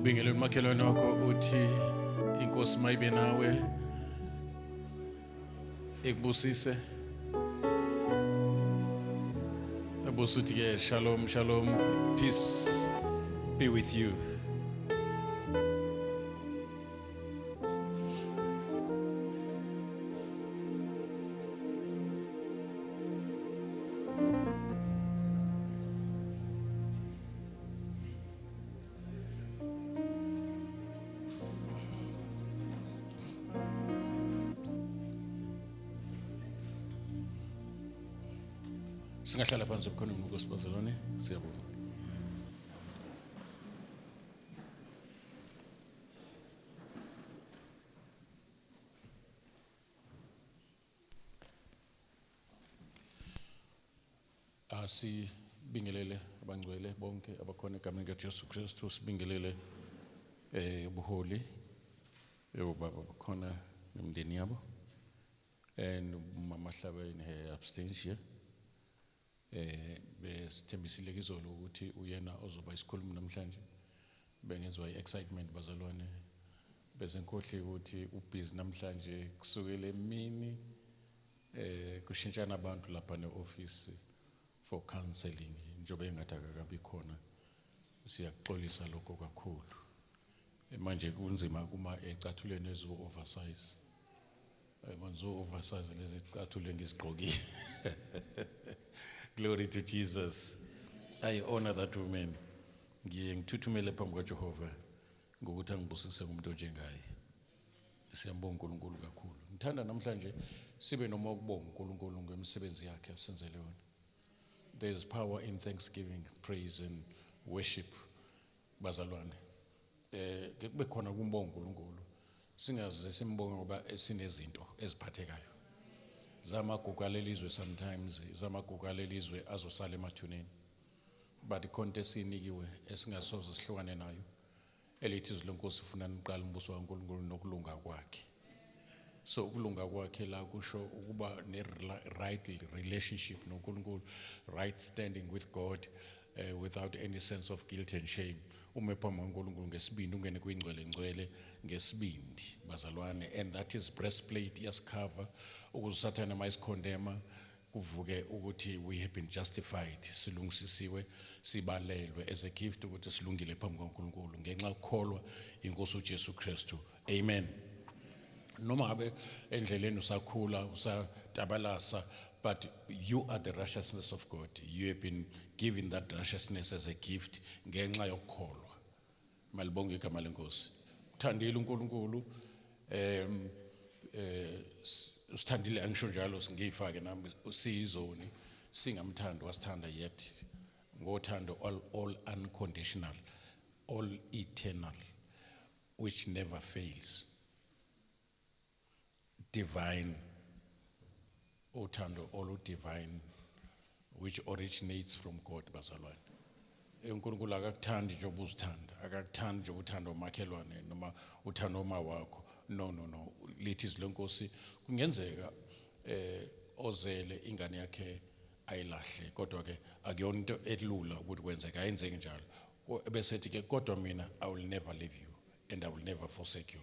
Ubingelele umakhelwane wakho uthi inkosi mayibe nawe ekubusise. Abuso uthi ke shalom shalom, peace be with you. Singahlala phansi bukhona uNkosi Bazalwane, siyabonga. Sibingelele abangcwele bonke abakhona egameni likaJesu Kristu, sibingelele ubuholi ebobaba bakhona nemndeni yabo, and umama Hlabeni abstains here. Besithembisile izolo ukuthi uyena ozoba isikhulumi namhlanje. Bengezwe excitement bazalwane, bezenkohli ukuthi ubhizi namhlanje kusukela emini kushintshana abantu lapha neoffice for counseling njobe engathi akabi khona. Siyaxolisa lokho kakhulu. Manje kunzima kuma ecathulweni ezo oversize. Bonzo oversize lezi icathule ngizigqokile. Glory to Jesus. I honor that woman. Ngithuthumele phambi kaJehova ngokuthi angibusise umuntu onjengaye. Siyambonga uNkulunkulu kakhulu. Ngithanda namhlanje sibe noma ukubonga uNkulunkulu ngemisebenzi yakhe asenzele yona. There is power in thanksgiving, praise and worship. Bazalwane. Kube khona ukumbonga uNkulunkulu. Singaze simbonge ngoba sinezinto eziphathekayo. Zamagugu lelizwe sometimes, zamagugu lelizwe azosala emathuneni. But ikhonto esinikiwe esingasoze sihlukane nayo. Elithi izwi lenkosi ufuna niqala umbuso kaNkulunkulu nokulunga kwakhe. So ukulunga kwakhe la kusho ukuba ne right relationship noNkulunkulu, right standing with God, without any sense of guilt and shame. Ume phambi kaNkulunkulu ngesibindi, ungene kwingcwele ngcwele ngesibindi bazalwane, and that is breastplate yasicover ukuze uSathane mayisikhondema kuvuke ukuthi we have been justified, silungisisiwe, sibalelwe as a gift ukuthi silungile phambi kaNkulunkulu ngenxa yokukholwa inkosi uJesu Kristu. Amen. Noma ngabe endleleni usakhula usatabalasa, but you are the righteousness of God. You have been given that righteousness as a gift ngenxa yokukholwa. Malibonge igama lenkosi. Uthandile uNkulunkulu, usithandile angisho njalo singifake nami usizoni singamthanda wasithanda yet ngothando all unconditional, all eternal, which never fails. Divine, uthando all divine, which originates from God bazalwane. uNkulunkulu akakuthandi njengoba uzithanda, akakuthandi njengoba uthanda umakhelwane noma uthanda uma wakho. No. Lithi izwi lenkosi kungenzeka ozele ingane yakhe ayilahle, kodwa ke akuyona into elula ukuthi kwenzeka, ayenzeki njalo. Bese ethi ke kodwa mina I will never leave you and I will never forsake you.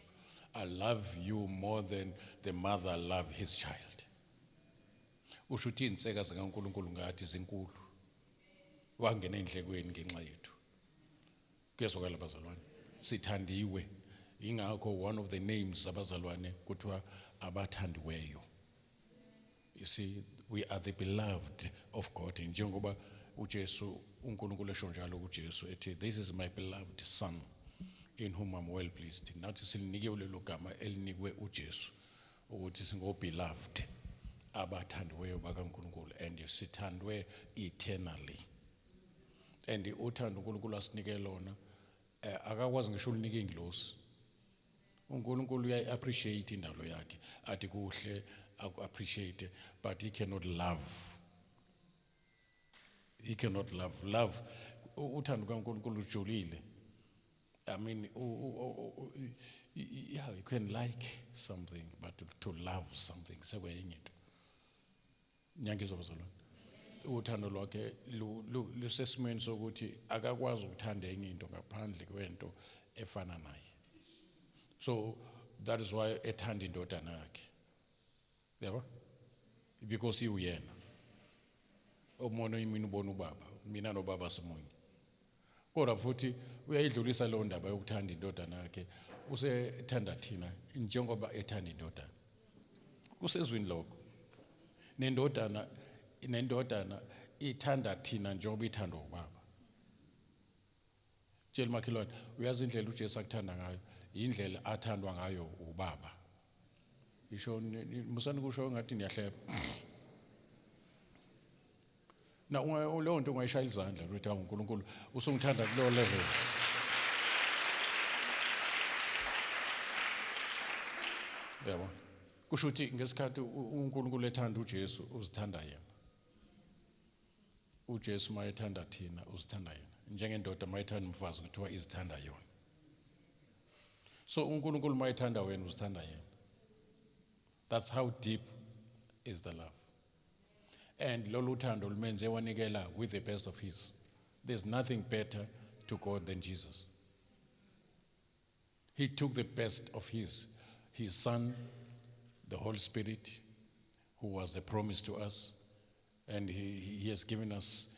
I love you more than the mother love his child. Usho ukuthi inseka zikaNkulunkulu ngathi zinkulu. Wangena endlekweni ngenxa yethu. Kuyezwakala bazalwane. Sithandiwe. Ingakho one of the names abazalwane kuthiwa abathandiweyo. You see, we are the beloved of God. Njengoba uJesu uNkulunkulu esho njalo kuJesu ethi this is my beloved son in whom I'm well pleased. Nathi silinikiwe lelo gama elinikwe uJesu ukuthi singo beloved, abathandiweyo bakaNkulunkulu, and sithandwe eternally. And uthando uNkulunkulu asinike lona akakwazi ngisho ulinike ingilosi. uNkulunkulu uya-appreciate indalo yakhe, athi kuhle aku-appreciate, but he cannot love. He cannot love. Love, uthando kaNkulunkulu ujulile. I mean, yeah, you can like something, but to love something, sekwenye into. Nyangizwa bazalwane. Uthando lwakhe lusesimweni sokuthi akakwazi ukuthanda enye into ngaphandle kwento efana naye. So that is why ethanda indodana yakhe. Yabo? Because iuyena. Umono imini ubona ubaba, mina nobaba simunye. Kodwa futhi uyayidlulisa leyo ndaba yokuthanda indodana yakhe, usethanda thina njengoba ethanda indodana. Kusezwini lokho. Nendodana ithanda thina njengoba ithanda ubaba. Tshela makhelwane, uyazi indlela uJesu akuthanda ngayo, indlela athandwa ngayo ubaba. Isho musani kusho ngathi niyahleba. Na leyo nto ungayishaya izandla uthi uNkulunkulu usungithanda kuleyo level. Yabo. Kusho ukuthi ngesikhathi uNkulunkulu ethanda uJesu uzithanda yena. uJesu mayethanda thina uzithanda yena. Njengendoda mayethanda umfazi kuthiwa izithanda yona. So uNkulunkulu mayethanda wena uzithanda yena. That's how deep is the love. And lolu thando lumenze wanikela with the best of his. There's nothing better to God than Jesus. He took the best of his Son, the Holy Spirit, who was the promise to us, and he has given us,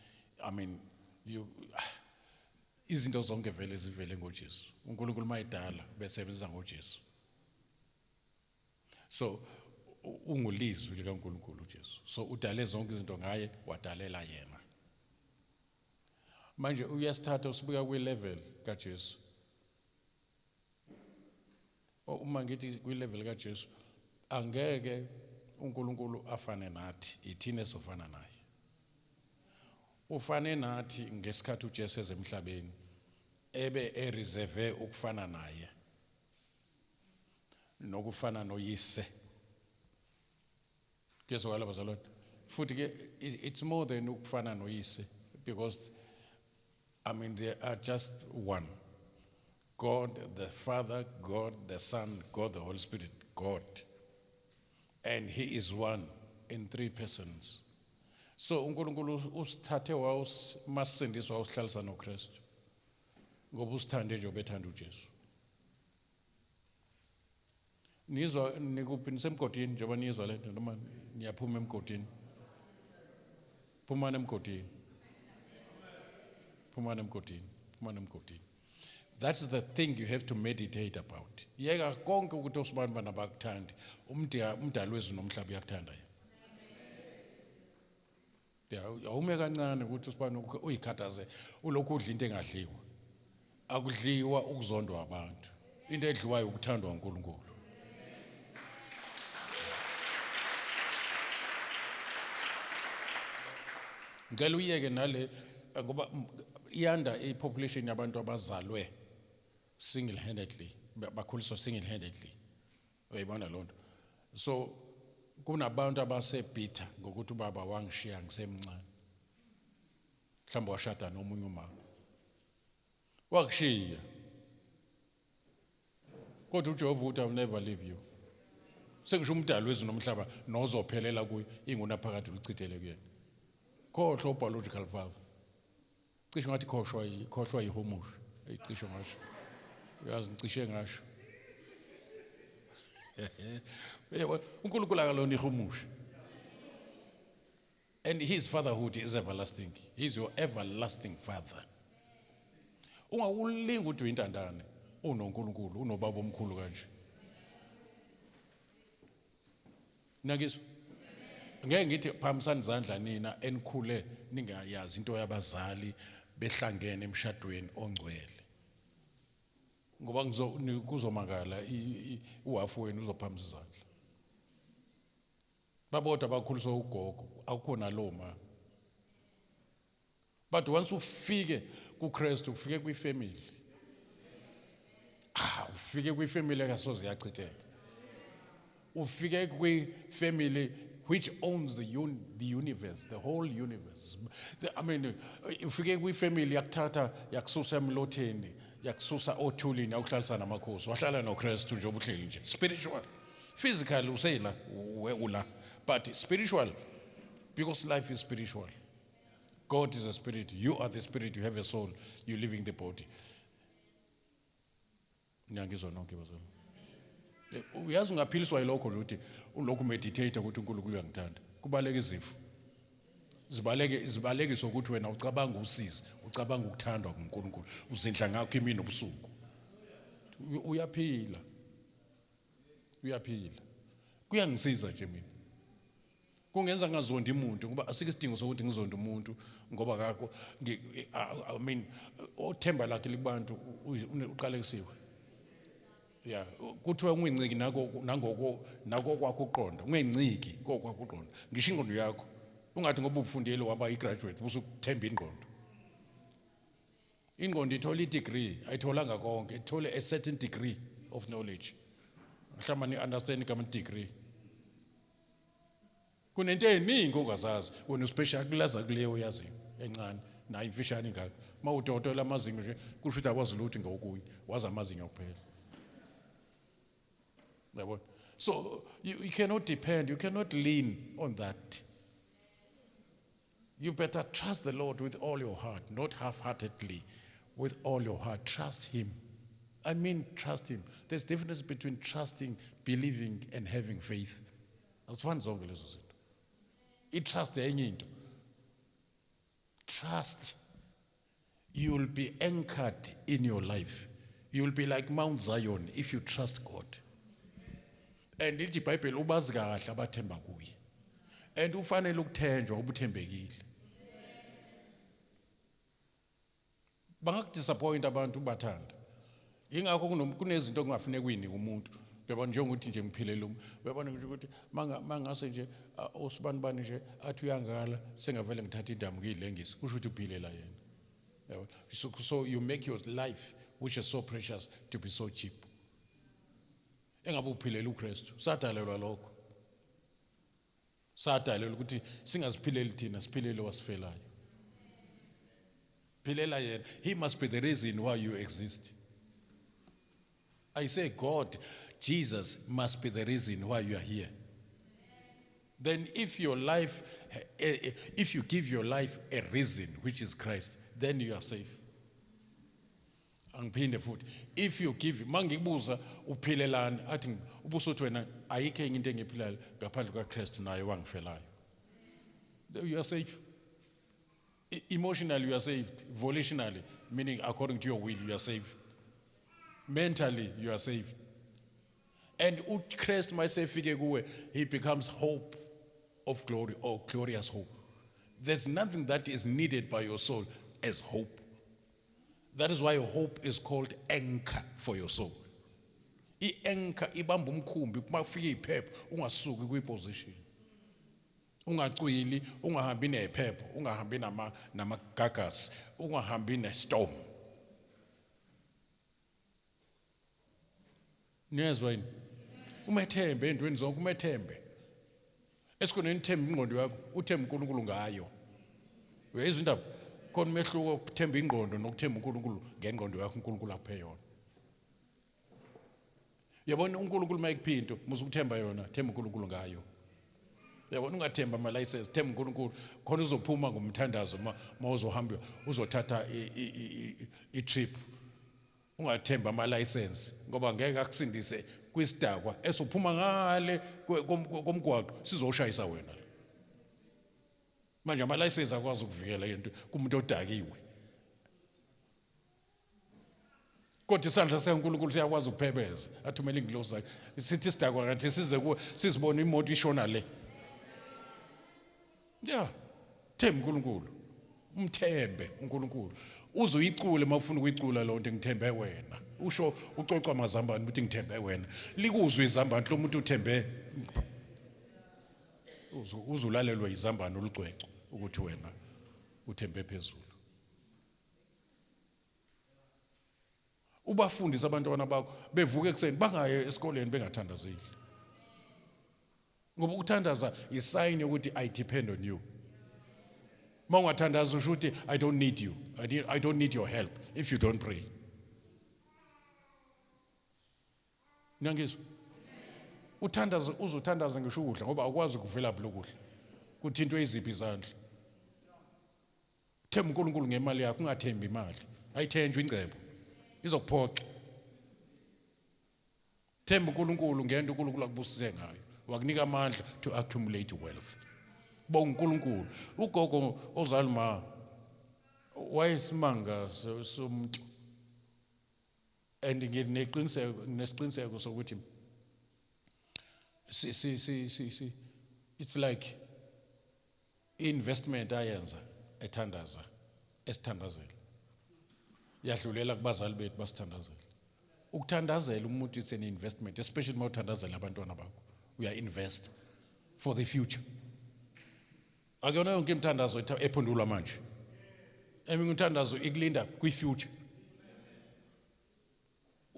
izinto zonke vele zivele ngoJesu. uNkulunkulu mayidala besebenzisa ngoJesu. So ungulizwi likaNkulunkulu uJesu. So udale zonke izinto ngaye, wadalela yena. Manje uyasithatha usibika kwi-level kaJesu. Uma ngithi kwi-level kaJesu, angeke uNkulunkulu afane nathi, ithina esofana naye. Ufane nathi ngesikhathi uJesu ezemhlabeni ebe reserve ukufana naye. Nokufana noyise. Jesu wala bazalwane. Futhi ke it's more than ukufana noyise, because they are just one. God the Father, God the Son, God the Holy Spirit, God. And he is one in 3 persons. So uNkulunkulu usithathe masindiswa usihlalisa noKristu. Ngoba usithande nje obethanda uJesu. Nizwa nikuphi nisemgodini njengoba nizwa lento noma niyaphuma emgodini? Phumani emgodini. Phumani emgodini. Phumani emgodini. That's the thing you have to meditate about. Yeka konke ukuthi osibani bana bakuthandi, umdali wezulu nomhlaba uyakuthanda yena. Awume kancane ukuthi usibani uyikhathaze ulokhu udla into engadliwa. Akudliwa ukuzondwa abantu. Into edliwayo ukuthandwa uNkulunkulu. Ngeke uyeke nale ngoba iyanda population yabantu abazalwe single-handedly, bakhuliswa single-handedly. Uyayibona lonto. So kunabantu abasebitha ngokuthi ubaba wangishiya ngisemncane. Mhlawumbe washada nomunye umama. Wakushiya. Kodwa uJehova uthi I will never leave you. Sengisho umdali wezulu nomhlaba nozophelela kuye ingunaphakade ulichithele kuyena. Khohlwa biological valve. Cishe ngathi khohlwa yihomusha. Eyicishe ngasho. Uyazi ngicishe ngasho. uNkulunkulu akalona ihomusha. And his fatherhood is everlasting. He is your everlasting father. Ungawulinga ukuthi uyintandane unoNkulunkulu, unobaba omkhulu kanje. Nakizwa? Ngeke ngithi phamisani izandla nina enikhule ningayazi into yabazali behlangene emshadweni ongcwele. Ngoba kuzomangala uhafu wenu uzophamisa izandla. Babodwa bakhuliswa ugogo, akukhona loma. But once ufike kuKristu, ufike kwifamily. Ufike kwifamily akasoze yachitheka. Ufike kwifamily which owns the universe, the whole universe. Ufike kwifamily yakuthatha yakususa emlotheni, yakususa othulini, yakuhlalisa namakhosi. Wahlala noKristu nje obuhleli nje. Spiritual. Physical usela ula, but spiritual, because life is spiritual. God is a spirit. You are the spirit. You have a soul. You live in the body. Niyangizwa nonke bazalwane. Uyazi ungaphiliswa yilokho nje ukuthi ulokhu meditate ukuthi uNkulunkulu uyangithanda. Kubaleka izifo. Zibalekiswa ukuthi wena ucabanga usizi, ucabanga ukuthandwa nguNkulunkulu, uzindla ngakho imini nobusuku. Uyaphila. Kuyangisiza nje mina. Kungenza ngazondi umuntu ngoba asike isidingo sokuthi ngizonde umuntu ngoba akho othemba lakhe libantu uqalekisiwe. Yeah, kuthiwa unginciki nako kwakho uqonda, ungenciki kokwakho uqonda. Ngisho ingqondo yakho ungathi ngoba ufundile waba igraduate usukuthemba ingqondo. Ingqondo ithola i-degree, ayitholanga konke, ithole a certain degree of knowledge. Mhlawumbe ni understand igama degree. Kunento eningi ongazazi, wena uspecial kulaza kuleyo yazi encane, na imfishane ngakho. Mawudokotela amazinyo nje kusho ukuthi akwazi lutho ngokuyi, wazi amazinyo kuphela. So you cannot depend, you cannot lean on that. You better trust the Lord with all your heart, not half-heartedly, with all your heart. Trust Him. I mean, trust Him. There's a difference between trusting, believing, and having faith. That's one song. Trust enye into. Trust. You'll be anchored in your life. You'll be like Mount Zion if you trust God. And ithi iBhayibheli ubazi kahle abathemba kuye. And ufanele ukuthenjwa ubuthembekile. Bangakudisappoint abantu ubathanda. Ingakho kunezinto kungafuneki kuyini umuntu. Uyabona njengokuthi nje ngiphilela uyabona nje ukuthi mangase nje usibanibani nje athi uyangala sengavele ngithatha indamu ngiyilengisi kusho ukuthi uphilela yena. So you make your life which is so precious to be so cheap. Engabe uphilela uKristu sadalelwa lokho. Sadalelwa ukuthi singaziphileli thina siphilele wasifelayo. Philela yena. He must be the reason why you exist. I say God, Jesus must be the reason why you are here. Then if your life, if you give your life a reason, which is Christ, then you are safe. Angiphinde futhi. If you give, mangibuza uphilelani athi ubusothi wena ayikho enye into engiphilayo ngaphandle kaKristu naye wangifelayo. You are safe. Emotionally you are saved. Volitionally, meaning according to your will, you are saved. Mentally, you are saved. And Christ myself, he becomes hope of glory or glorious hope. There's nothing that is needed by your soul as hope. That is why hope is called anchor for your soul. I-anchor ibamba umkhumbi mafike iphepho ungasuki kwi-position. Ungacwili, ungahambi nephepho, ungahambi namagagas, ungahambi nestorm. Niyezwa yini? Umethembe endweni zonke umethembe. Esikhona nithemba ingqondo yakho, uthemba uNkulunkulu ngayo. Uyezwa indaba? Khona umehluko ukuthemba ingqondo nokuthemba uNkulunkulu ngengqondo yakho uNkulunkulu akuphe yona. Yabona uNkulunkulu mayikuphinto, musu ukuthemba yona, themba uNkulunkulu ngayo. Yabona ungathemba ama license, themba uNkulunkulu, khona uzophuma ngomthandazo mawuzohamba uzothatha i-trip. Ungathemba ama license ngoba ngeke akusindise kwisidakwa esophuma ngale komgwaqo sizoshayisa wena. Manje ama license akwazi ukuvikela into kumuntu odakiwe. Kodwa isandla seNkulunkulu siyakwazi ukuphebeza athumela ingilosi zakhe. Sithi isidakwa ngathi size sizibona imoto ishona le. Yeah, themba uNkulunkulu. Umthembe uNkulunkulu. Uzoyicule mawufuna ukuyicula lonto ngithembe wena. Usho ucoca amazambane ukuthi ngithembe wena. Likuzwe izambane lo muntu uthembe. Uzulalelwa izambane olucwecwe ukuthi wena uthembe phezulu. Ubafundisa abantwana bakho bevuke ekseni bangaye esikoleni bengathandazeli. Ngoba ukuthandaza isign ukuthi I depend on you. Mangathandaza usho ukuthi I don't need you. I don't need your help if you don't pray. Niyangizwa? Uthandaza uzothandaza ngisho ukudla ngoba akwazi ukuvela lokudla. Kuthintwe iziphi izandla. Themba uNkulunkulu ngemali yakho ungathembi imali. Ayithenjwe ingcebo. Izokuphoxa. Themba uNkulunkulu ngento uNkulunkulu akubusise ngayo. Wakunika amandla to accumulate wealth. Bonga uNkulunkulu. Ugogo ozalima wayesimanga somuntu. And nesiqiniseko sokuthi it's like investment ayenza ethandaza esithandazela. Yadlulela kubazali bethu basithandazela. Ukuthandazela umuntu it's an investment, especially uma uthandazela abantwana bakho. We are invest for the future. Akuyona yonke imithandazo ephundulwa manje. Eminye imithandazo ikulinda kwi-future.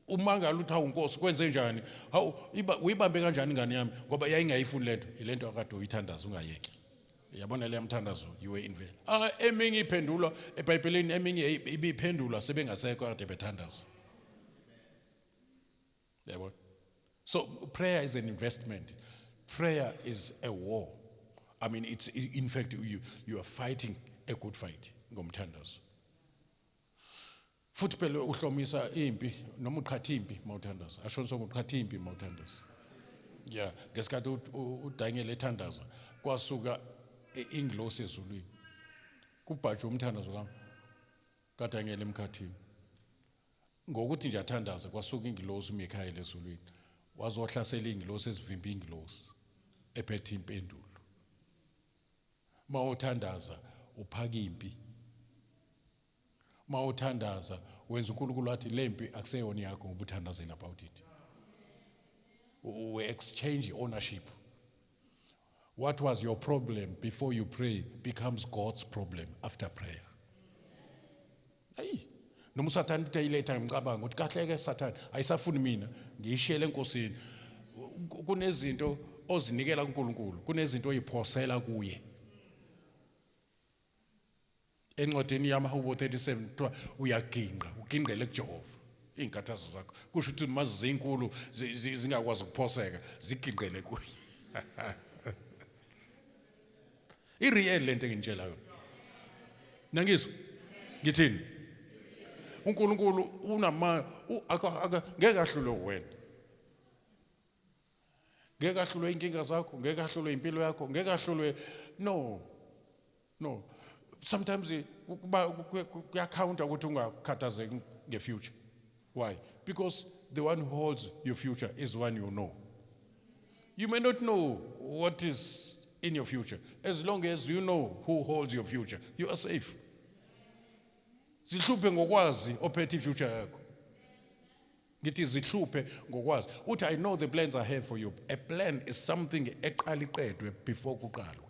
Umangala uthi awunkosi kwenze njani? Hawu uyibambe kanjani ingane yami ngoba yayingayifuni lento, ilento akade uyithandaza ungayeki. Yabona le mthandazo you were invest. Eminye iphendulwa eBhayibhelini, eminye ibiphendulwa sebengasekho kade bethandaza. Yabona? So prayer is an investment. Prayer is a war. I mean, it's in fact you are fighting a good fight ngomthandazo. Futhi phela uhlomisa impi noma uqhatha impi mawuthandaza. Ashonisa ngoqhatha impi mawuthandaza. Yeah, ngesikhathi uDaniel ethandaza kwasuka inglosi ezulwini. Kubhaje umthandazo kaDaniel emkhathini. Ngokuthi nje athandaza kwasuka inglosi uMikhayeli ezulwini. Wazohlasela inglosi ezivimba inglosi ephethe impendulo. Mawuthandaza uphaka impi. Mawuthandaza wenza uNkulunkulu wathi lempi akuseyona yakho ngoba uthandazela about it. We exchange ownership. What was your problem before you pray becomes God's problem after prayer. Hey, noma uSathane uthi ayiletha ngicabanga ukuthi kahle ke Sathane ayisafuni mina ngiyishiyele enkosini. Kunezinto ozinikela kuNkulunkulu, kunezinto oyiphosela kuye. Encwadini yamaHubo 37 kuthiwa uyaginqa, uginqele kuJehova izinkathazo zakho. Kusho ukuthi mazizinkulu zingakwazi ukuphoseka, ziginqele kuye. Ireal lento engitshela yona. Nangizwa? Ngithini? uNkulunkulu ngeke ahlule wena. Ngeke ahlule inkinga zakho, ngeke ahlule impilo yakho, ngeke ahlule no. Sometimes kuyacounter ukuthi ungakhathazeki ngefuture. Why? Because the one who holds your future is one you know. You may not know what is in your future. As long as you know who holds your future, you are safe. Zihluphe ngokwazi ophethe future yakho. Ngithi zihluphe ngokwazi. Uthi I know the plans I have for you. A plan is something eqala iqedwe before kuqalwe.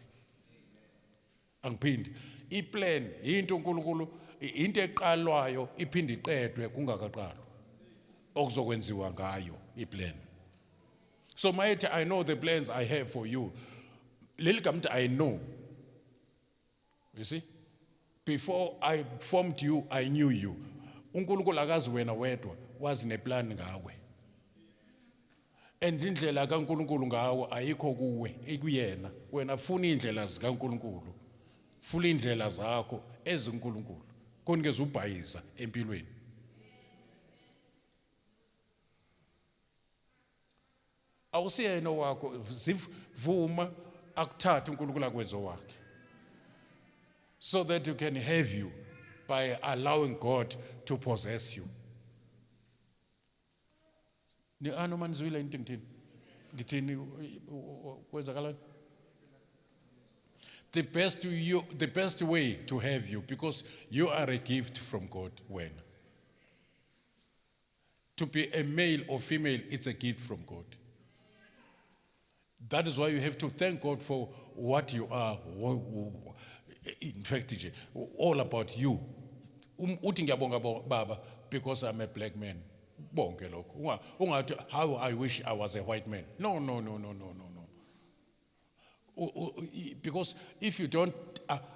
Angiphindi. I-plan into uNkulunkulu into eqalwayo iphinde iqedwe kungakaqalwa. Okuzokwenziwa ngayo i-plan. So mayethi I know the plans I have for you. Leli gama I know. You see? Before I formed you, I knew you. uNkulunkulu akazi wena wedwa, wazi neplan ngawe. And indlela kaNkulunkulu ngawe ayikho kuwe, ikuyena. Wena funa indlela zikaNkulunkulu. Funa indlela zakho ezinkulunkulu. Konke ubhayiza empilweni. Awusiyena wakho, zivuma akuthatha uNkulunkulu akwenzo wakhe. So that you can have you by allowing God to possess you. Ni anomanizwile into ngithini? Ngithini kwenzakalani? The best way to have you, because you are a gift from God. When to be a male or female, it's a gift from God. That is why you have to thank God for what you are. In fact, all about you. Uthi ngiyabonga baba because I'm a black man. Bonke lokho. Ungathi how I wish I was a white man. No. Because if you don't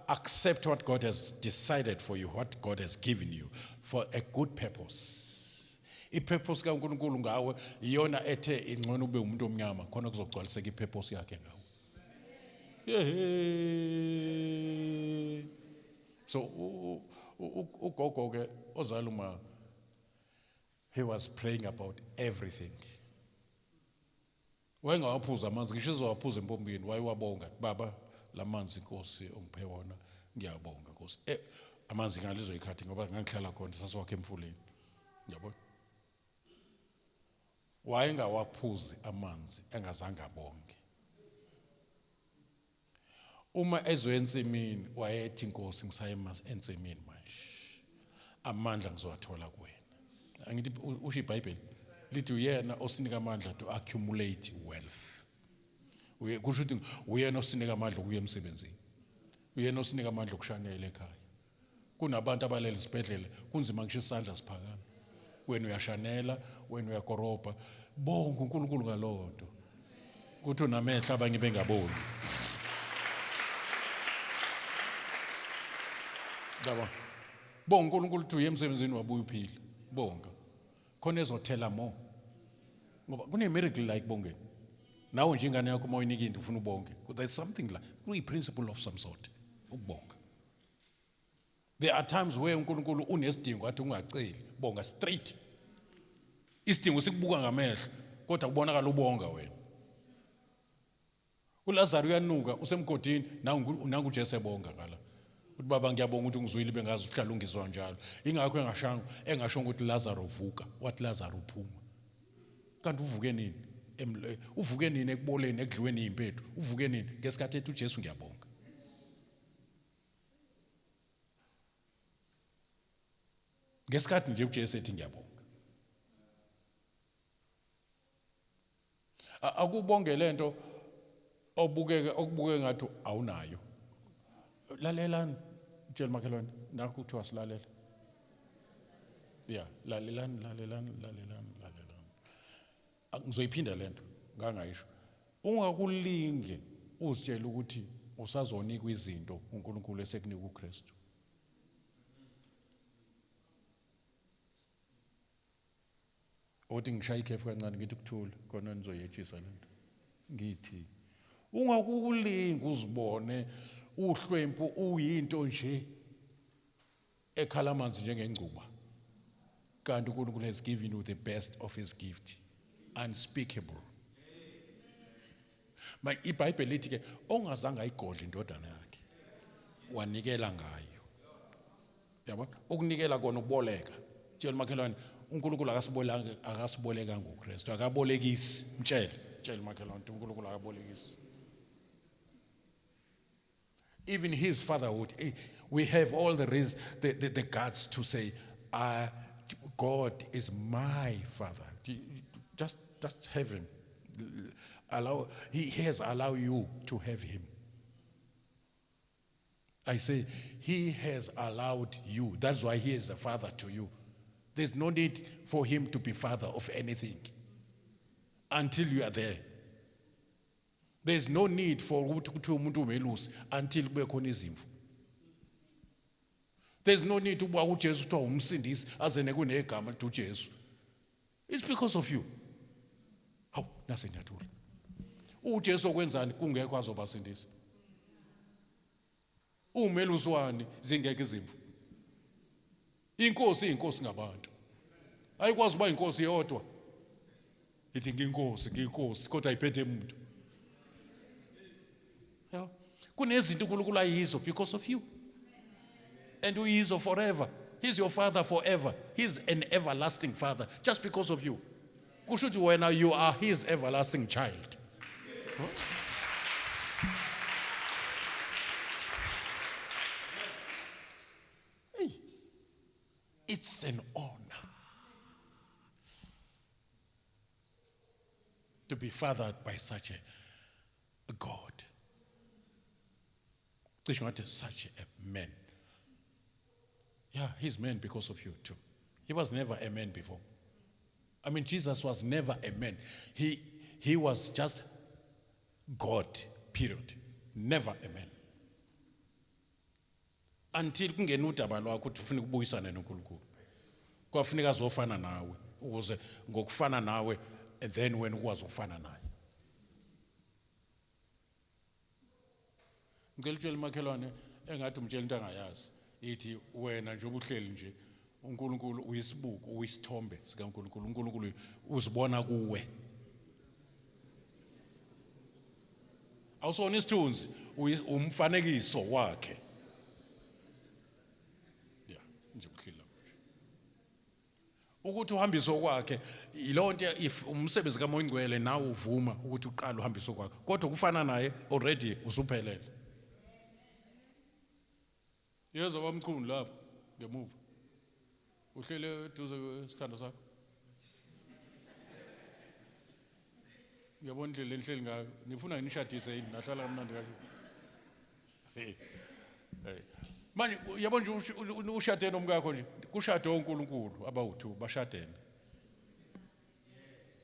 accept what God has decided for you, what God has given you for a good purpose, i-purpose kaNkulunkulu ngawe iyona ethe ingcono ube umuntu omnyama khona kuzogcwaliseka i-purpose yakhe ngawe. So ugogo ke ozaluma, he was praying about everything. wayengawaphuza amanzi ngisho izowaphuza empompini wayewabonga baba lamanzi inkosi ongiphe wona ngiyabonga Nkosi amanzi ngalizo ikhathi ngoba ngangihlala khona sasiwakhe emfuleni yabona wayengawaphuzi amanzi engazange abonge uma ezwe ensimini wayethi Nkosi ngisaye ensimini manje amandla ngizowathola kuwena angithi usho iBhayibheli lithi uyena osinika amandla to accumulate wealth kusho ukuthi uyena osinika amandla ukuya emsebenzini uyena osinika amandla okushanela ekhaya kunabantu abalele isibhedlela kunzima ngisho isandla siphakama wena uyashanela wena uyakoroba bonke uNkulunkulu ngalonto kuthi unamehla abanye bengaboni Daba bonke uNkulunkulu uthi uye emsebenzini wabuya uphila bonke khona ezothela mo ngoba kune miracle like bongeni nawe nje ingane yakho moyinika into ufuna ubonke there's something like we principle of some sort ukubonga there are times where uNkulunkulu unesidingo athi ungaceli bonga straight isidingo sikubuka ngamehlo kodwa kubonakala ubonga wena uLazarus uyanuka usemgodini nangu uJesu ebonga ngala uthi baba ngiyabonga ukuthi ungizwile bengazi uhlala ungizwa njalo ingakho engashongo ukuthi Lazarus uvuka wathi Lazarus uphuma kanti uvuke nini uvuke nini ekuboleni ekudliweni impethu uvuke nini ngesikhathi ethi uJesu ngiyabonga ngesikhathi nje uJesu ethi ngiyabonga akubonge lento okubukeke ngathi awunayo lalelani mtshela makhelwane nakho kuthiwa silalela lalelani ngizoyiphinda lento ngangayisho ungakulinge uzitshela ukuthi usazonika izinto uNkulunkulu esekunika uKristu othi ngishaya ikhefu kancane ngithi kuthula khona nizoyetshisa lento ngithi ungakulinge uzibone uhlwempu uyinto nje ekhala amanzi njengengcuba kanti uNkulunkulu has given you the best of his gift unspeakable manje iBhayibheli lithi ke ongazange ayigodle indodana yakhe wanikela ngayo yabona ukunikela kona ukuboleka tshela makhelwane uNkulunkulu akasiboleka ngoKristu akabolekisi mtshela makhelwane uNkulunkulu akabolekisi even his fatherhood we have all the guts to say God is my father just have him he has allowed you to have him I say he has allowed you that's why he is a father to you there's no need for him to be father of anything until you are there there's no need for ukuthi umuntu umelusi until kube khona izimvu there's no need ukuba uJesu kuthiwa umsindisi azene kunegama lithi uJesu it's because of you hawu nase nyathula uJesu okwenzani kungekho azobasindisa umelusi wani zingeke izimvu inkosi ngabantu ayikwazi uba inkosi yodwa ithi ngiyinkosi kodwa ayiphethe umuntu kunezinto uNkulunkulu ayizo because of you and uyizo forever he's your father forever he's an everlasting father just because of you kusho ukuthi wena you are his everlasting child it's an honor to be fathered by such a God such a man. Yeah, he's man because of you too. He was never a man before. I mean, Jesus was never a man. He was just God, period. Never a man. Until kungena udaba lwakho uthi ufuna ukubuyisana noNkulunkulu. Kwafuneka azofana nawe ukuze ngokufana nawe and then when ukwazi ukufana naye. Ngicela utshela makhelwane engathi umtshela into angayazi ithi wena nje obuhleli nje uNkulunkulu uyisibuko uyisithombe sikaNkulunkulu uNkulunkulu uzibona kuwe awusona isithunzi umfanekiso wakhe. Yeah, nje kuhlila ukuthi uhambise kwakhe ilonto if umsebenzi kaMoya Ngcwele nawe uvuma ukuthi uqala uhambise kwakhe kodwa kufana naye already usuphelele. Yezwa bamchunu lapho ngemuva uhlele eduze kwesithando sakho. Uyabona indlela enhleli ngayo ngifuna nginishadise yini nahlala kamnandi kahle. Hey manje yabona nje ushade nomkakho nje kushade uNkulunkulu abawu2 bashadene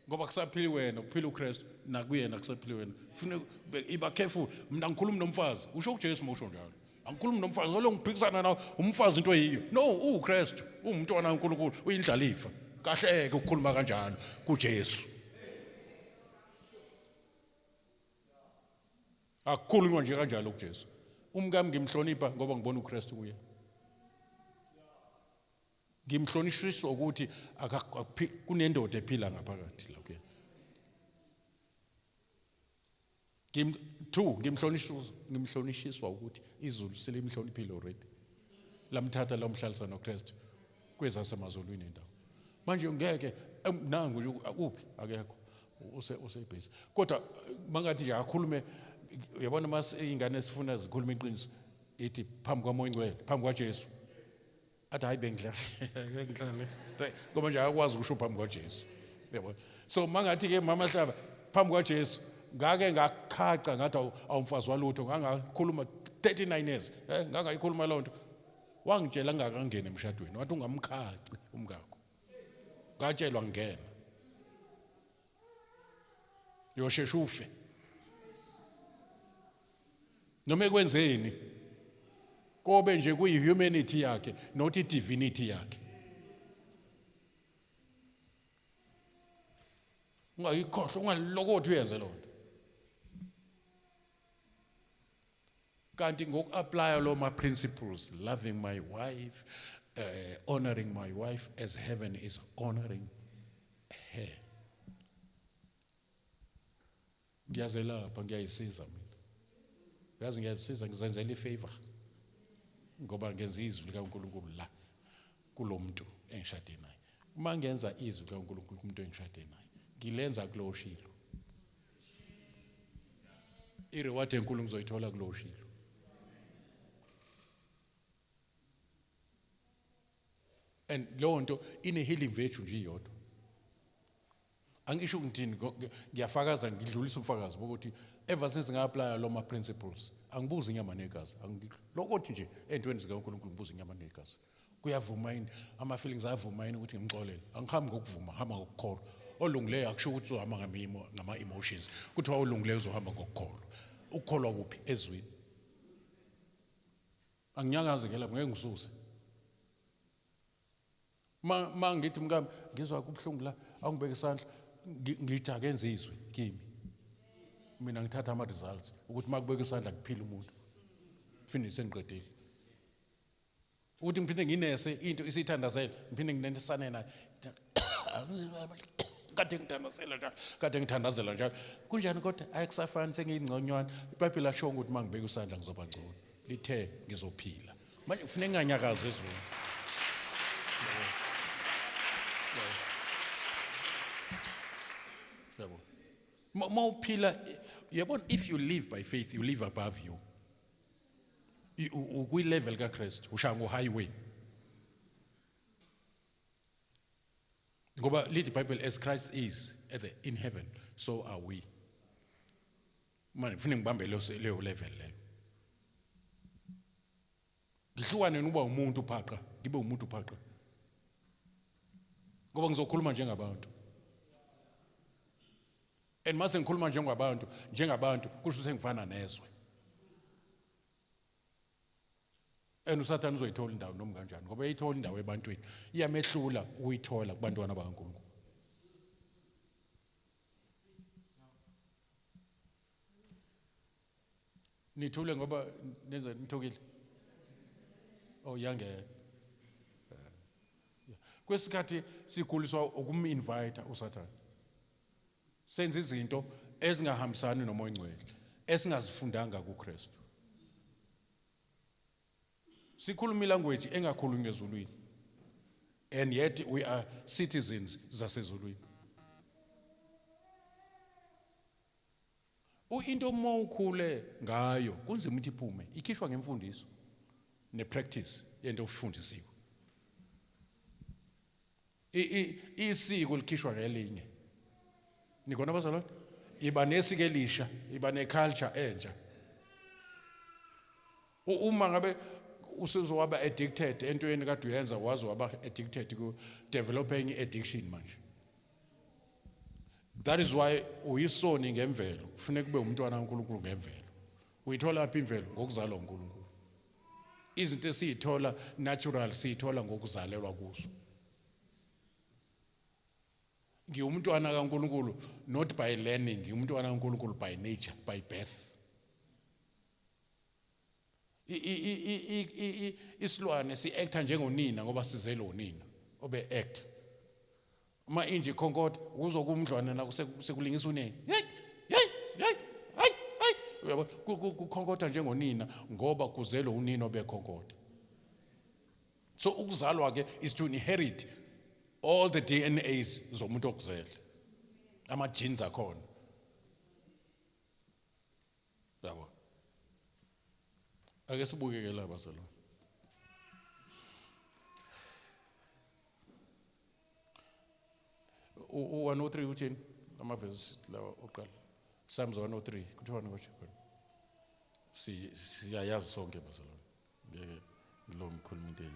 ngoba kusaphili wena kuphila uKristu nakuyena kusaphili wena ufuna iba careful. Mina ngikhuluma nomfazi usho uJesu mosho njalo angikhulumi nomfazi ngalo ngiphikisana nawe umfazi into eyiyo no uKristu umntwana kaNkulunkulu uyindlalifa kahleke ukukhuluma kanjalo kuJesu. Akukhulunywa nje kanjalo kuJesu. Umkami ngimhlonipha ngoba ngibona uKristu kuye. Ngimhlonishiswa ukuthi kunendoda ephila ngaphakathi la kuyena. Ngimhlonishiswa ukuthi izulu selimhloniphile already. Lamthatha lamhlalisa noKristu kwezasemazulwini indawo. Manje ngeke nangu nje uphi akekho usebhesi. Kodwa mangathi nje akhulume yabona ingane esifuna zikhuluma iqiniso ethi phambi kwaMoya Ngcwele phambi kwaJesu athi hayi bengidlala ngoba nje akwazi ukusho phambi kwaJesu yabona. So mangathi ke mama Hlaba phambi kwaJesu ngake ngakhaca ngathi awumfazi walutho ngangakhuluma 39 years ngangayikhuluma lonto wangitshela ngakangena emshadweni wathi ungamkhaci umkakho ngatshelwa ngena yoshesha ufe noma ekwenzeni kobe nje kuyi-humanity yakhe not i-divinity yakhe. Ungayikhohlwa ungalokothi uyenze loo nto. Kanti ngoku-aplya lo ma-principles loving my wife, honoring my wife as heaven is honoring her. Ngiyazelapha ngiyayisiza mina. Yazi ngiyazisiza ngizenzela ifavor ngoba ngenza izwi likaNkulunkulu la kulomuntu engishade naye. Uma ngenza izwi likaNkulunkulu kumuntu engishade naye ngilenza kulo shilo. Ireward enkulu ngizoyithola kulo shilo. And lo nto ine healing virtue nje iyodwa. Angisho ukuthi ngiyafakaza ngidlulisa ubufakazi bokuthi ever since nga-aplya lo ma principles angibuzi inyama negazi lokothi nje entweni zikaNkulunkulu ngibuza inyama negazi kuyavuma yini ama-feelings ayavuma yini ukuthi ngimxolele angihambi ngokuvuma hamba ngokukholwa olungileyo akusho ukuthi uzohamba ngama-emotions kuthiwa olungileyo uzohamba ngokukholwa ukukholwa kuphi ezwini anginyakaze ke lapho ngeke ngisuse ma ngithi mkami ngizwa kubuhlungu la awungibeke isandla ngithi akenze izwi kimi mina ngithatha ama-results ukuthi makubeka isandla kuphila umuntu finish sengiqedile ukuthi ngiphinde nginese into isithandazela ngiphinde nginenisane naye kade ngithandazela njalo kunjani kodwa ayikusafani sengiyingconywana iBhayibheli lasho ukuthi mangibeka isandla ngizoba ngcono lithe ngizophila manje kufanele nganyakaza ezweni. If you live by faith, you live above you. We level kaKristu, ushango highway. Ngoba lithi iBhayibheli as Christ is in heaven, so are we. Manje kufanele ngibambe leyo level leyo. Ngihlukane nokuba umuntu phaqa, ngibe umuntu phaqa. Ngoba ngizokhuluma njengabantu. And mase ngikhuluma njengabantu kusho sengifana nezwe. And uSathane uzoyithola indawo noma kanjani ngoba eyithola indawo ebantwini iyamehlula ukuyithola kubantwana bakaNkulunkulu. Nithule ngoba nenza nithokile. Oh yangena. Kwesikhathi sikhuliswa ukum-invite uSathane. Senza izinto ezingahambisani noMoya Ngcwele esingazifundanga kuKristu. Sikhuluma language engakhulunywa ezulwini, and yet we are citizens zasezulwini. Into uma ukhule ngayo kunzima ukuthi iphume, ikhishwa ngemfundiso nepractice yento ofundisiwe. Isiko likhishwa ngelinye. Nikona bazalwane? Iba nesiko elisha, iba neculture entsha. Uma ngabe usuzowaba addicted entweni kade uyenza wazi waba addicted ku developing addiction manje. That is why uyisoni ngemvelo, kufanele kube umntwana kaNkulunkulu ngemvelo. Uyithola apha imvelo ngokuzalwa uNkulunkulu. Izinto esizithola natural siyithola ngokuzalelwa kuzo. Ngiyumntwana kaNkulunkulu not by learning, ngiyumntwana kaNkulunkulu by nature, by birth. Isilwane si-acta njengonina ngoba sizele unina obe act. Uma inje khonkotha uzokumdlwana na sekulingisa unene. Uyabo kukhonkotha njengonina ngoba kuzele unina obe khonkotha. So ukuzalwa ke is to inherit all the DNAs zomuntu okuzele. Ama genes akhona. Yabo. Ake sibuke ke la bazalwane. U103 uthini amavesi lawa oqala. Psalms 103 kuthiwa ngokuthi khona. Siyayazi sonke bazalwane. Ngeke lo mkhulumi into enye.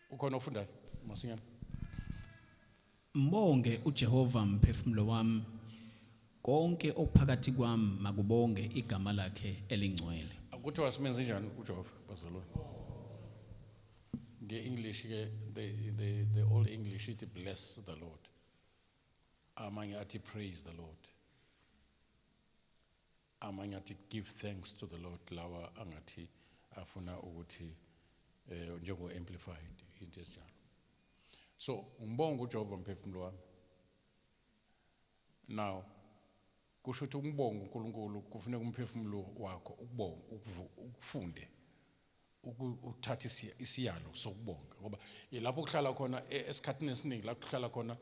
Ukhona ufundayo masinyana. Mbonge uJehova mphefumulo wami, konke okuphakathi kwami makubonge igama lakhe elingcwele. Akuthiwa simenze njani uJehova bazalwane? Nge-English ke the old English it bless the Lord. Amanye athi praise the Lord. Amanye athi give thanks to the Lord, lawa angathi afuna ukuthi njengo amplified into enjalo. So umbongo uJehova mphefumulo wami. Now kusho ukuthi umbongo uNkulunkulu kufanele umphefumulo wakho ukubonga ukufunde ukuthatha isiyalo sokubonga ngoba lapho kuhlala khona esikhathini esiningi la kuhlala khona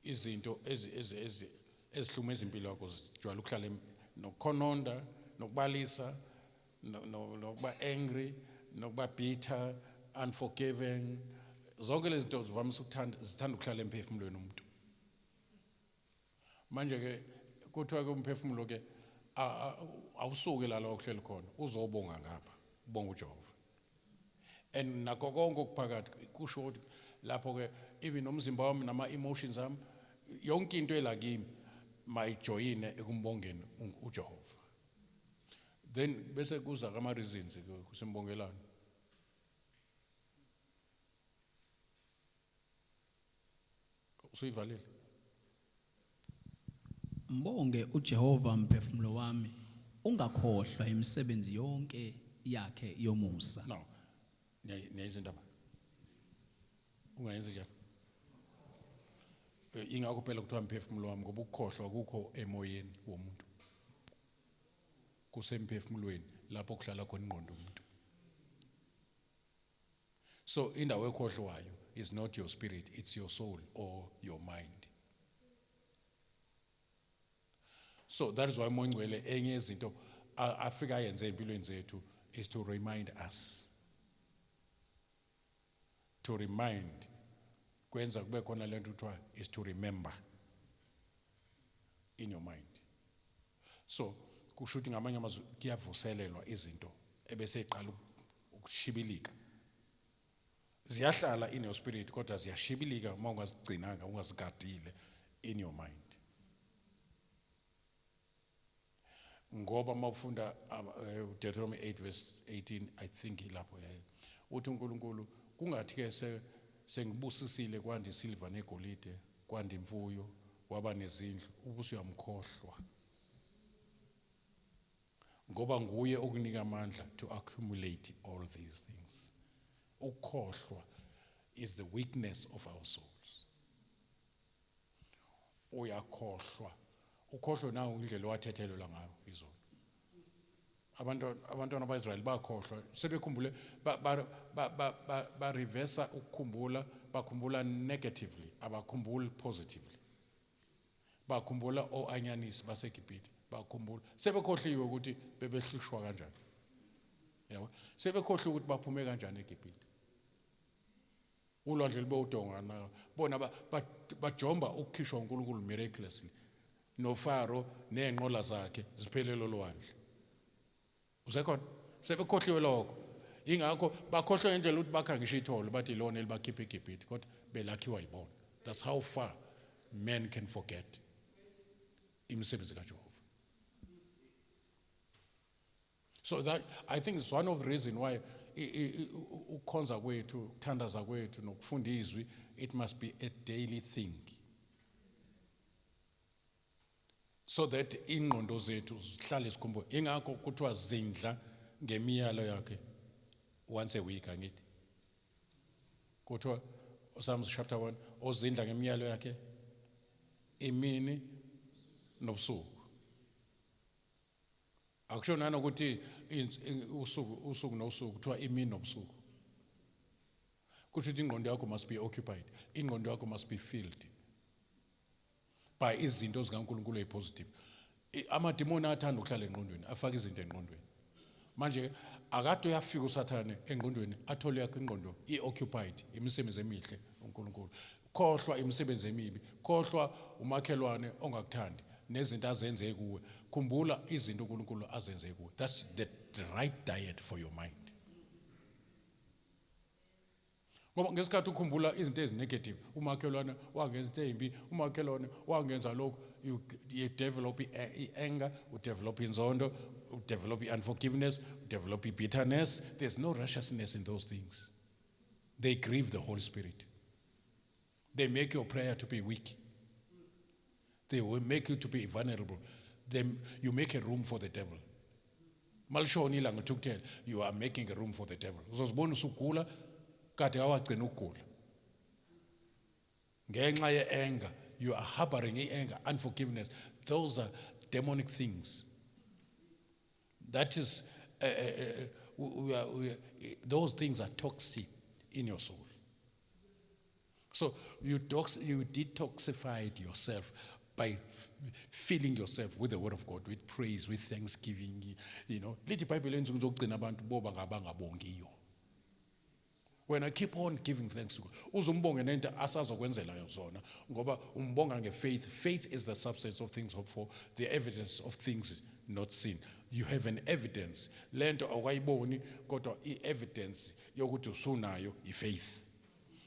izinto ezihluma izimpilo yakho zijwayele ukuhlala nokukhononda nokubalisa nokuba angry nokuba bitter, unforgiving, zonke lezi zinto zivamise zithanda ukuhlala emphefumulweni womuntu. Manje ke kuthiwa ke umphefumulo ke awusuke la okuhleli khona uzobonga ngapha ubonga uJehova. And nakho konke okuphakathi kusho ukuthi lapho ke even nomzimba wami nama emotions ami yonke into elakimi mayijoyine ekumbongeni uJehova. Then bese kuza kama reasons kusimbongelana. Usuyivalile. Mbonge uJehova mphefumulo wami, ungakhohlwa imisebenzi yonke yakhe yomusa. No. Niyayizo indaba. Ungayenza njani? Ingakho phela kuthiwa mphefumulo wami ngoba ukukhohlwa akukho emoyeni womuntu. Kusemphefumulweni lapho kuhlala khona ingqondo yomuntu. So indawo ekhohlwayo is not your spirit, it's your soul or your mind. So that is why uMongcwele enye izinto afika yenze empilweni zethu is to remind us. To remind kwenza kube khona lento kuthiwa is to remember in your mind. So kusho ukuthi ngamanye amazwi kuyavuselelwa izinto ebese iqala ukushibilika. Ziyahlala in your spirit kodwa ziyashibilika uma ungazigcinanga ungazigadile in your mind. Ngoba mawufunda Deuteronomy 8 verse 18 I think ilapho yayo uthi uNkulunkulu kungathi ke sengibusisile kwandi silver negolide kwandi imfuyo waba nezindlu ubusuyamkhohlwa ngoba nguye okunika amandla to accumulate all these things. Ukukhohlwa is the weakness of our souls. Uyakhohlwa. Ukhohlwa nawo indlela owathethelelwa ngayo izolo. Abantwana baIsrael bakhohlwa sebekhumbule ba reverse ukukhumbula, bakhumbula negatively, abakhumbuli positively. Bakhumbula oanyanisi baseGibhithe, bakhumbula sebekhohliwe ukuthi bebehlushwa kanjani. Yabo, sebekhohliwe ukuthi baphume kanjani eGibhithe. Ulwandle libe udonga na bona bajomba ukukhishwa uNkulunkulu miraculously. No Pharaoh nenqola zakhe ziphelele olwandle. Usekhona sebekhohliwe lokho. Ingakho bakhohlwa indlela ukuthi bakhangisha itholo bathi lona elibakhipha eGibhithe kodwa belakhiwa yibona. That's how far men can forget imisebenzi kaJehova. So that, I think, it's one of the reasons why ukhonza kwethu, thandaza kwethu nokufunda izwi, it must be a daily thing. So that ingqondo zethu zihlale sikhumbule. Ingakho kuthiwa zindla ngemiyalo yakhe once a week angithi. Kuthiwa Psalms chapter 1, ozindla ngemiyalo yakhe imini nobusuku. Akusho nana ukuthi usuku nosuku kuthiwa imini nobusuku. Kuthi ingqondo yakho must be occupied. Ingqondo yakho must be filled by izinto zikaNkulunkulu ezipositive. Amadimoni athanda ukuhlala engqondweni, afaka izinto engqondweni. Manje akade uyafika uSathane engqondweni athole yakhe ingqondo ioccupied imisebenzi emihle uNkulunkulu. Khohlwa imisebenzi emibi, khohlwa umakhelwane ongakuthandi nezinto azenze kuwe. Khumbula izinto uNkulunkulu azenze kuwe. That's the right diet for your mind. Ngoba ngesikhathi ukhumbula izinto ezinegative, umakhelwane wangenza into ezimbi, umakhelwane wangenza lokho, you develop anger, you develop inzondo, you develop unforgiveness, you develop bitterness. There's no righteousness in those things. They grieve the Holy Spirit. They make your prayer to be weak. They will make you to be vulnerable. You make a room for the devil. Malshoni ilanga thukuthela, you are making a room for the devil. Uzozibona usugula kade awagcina ukugula. Ngenxa ye-anger, you are harboring anger, unforgiveness. Those are demonic things. That is, those things are toxic in your soul. So you detoxified yourself by filling yourself with the word of God, with praise, with thanksgiving. You know, when I keep on giving thanks to God, uzumbonge nento asazokwenzela zona ngoba umbonga ngefaith. Faith is the substance of things hoped for, the evidence of things not seen. You have an evidence. Lento awayiboni kodwa i-evidence yokuthi usunayo i-faith.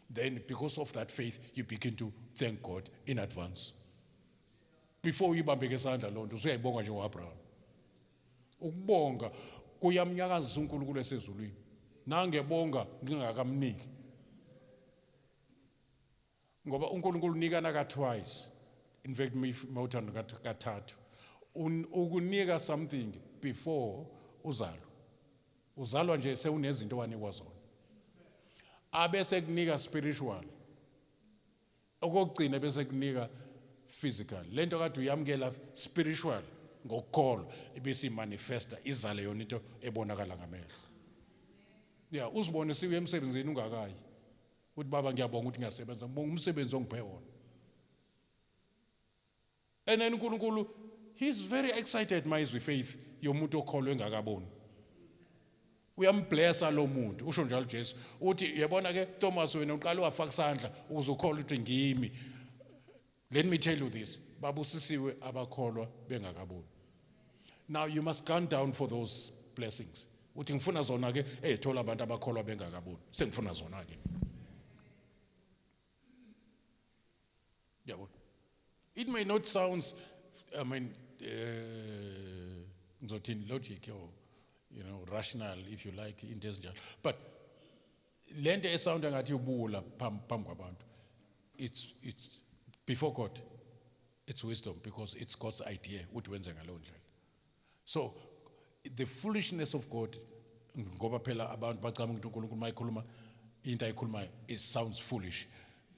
Then because of that faith, you begin to thank God in advance. Before uyibambeke isandla lonto usuyayibonga nje uAbraham. Ukubonga kuyamnyakazisa uNkulunkulu esezulwini. Nangebonga ngingakamniki. Ngoba uNkulunkulu unikana ka twice. In fact mawuthanda kathathu. Ukunika something before uzalwa. Uzalwa nje sewunezinto wanikwa zona. Abese kunika spiritual. Okugcina bese kunika physical. Lento kade uyamkela spiritual ngokukholwa ibese manifesta izale yona into ebonakala ngamehlo. Yeah, uzibone siwe emsebenzini ungakayi. Uthi baba ngiyabonga ukuthi ngiyasebenza, ngibonga umsebenzi ongiphe wona. And then uNkulunkulu, he's very excited with faith yomuntu okholwe engakaboni. Uyamblessa lo muntu, usho njalo Jesu. Uthi yabona ke Thomas wena uqala wafaka isandla uzokholwa ukuthi ngimi. Let me tell you this, babusisiwe abakholwa bengakaboni. Now you must gun down for those blessings. Uthi ngifuna zona ke ezithola abantu abakholwa bengakaboni. Sengifuna zona ke. Yabo. It may not sound, I mean, logic or, you know, rational, if you like, intelligent, but lento esound ngathi ubula phambi kwabantu. It's before God. It's wisdom because it's God's idea ukuthi wenze ngalo ndlela. So the foolishness of God, ngoba phela abantu bacabanga ukuthi uNkulunkulu mayikhuluma into ayikhulumayo, it sounds foolish,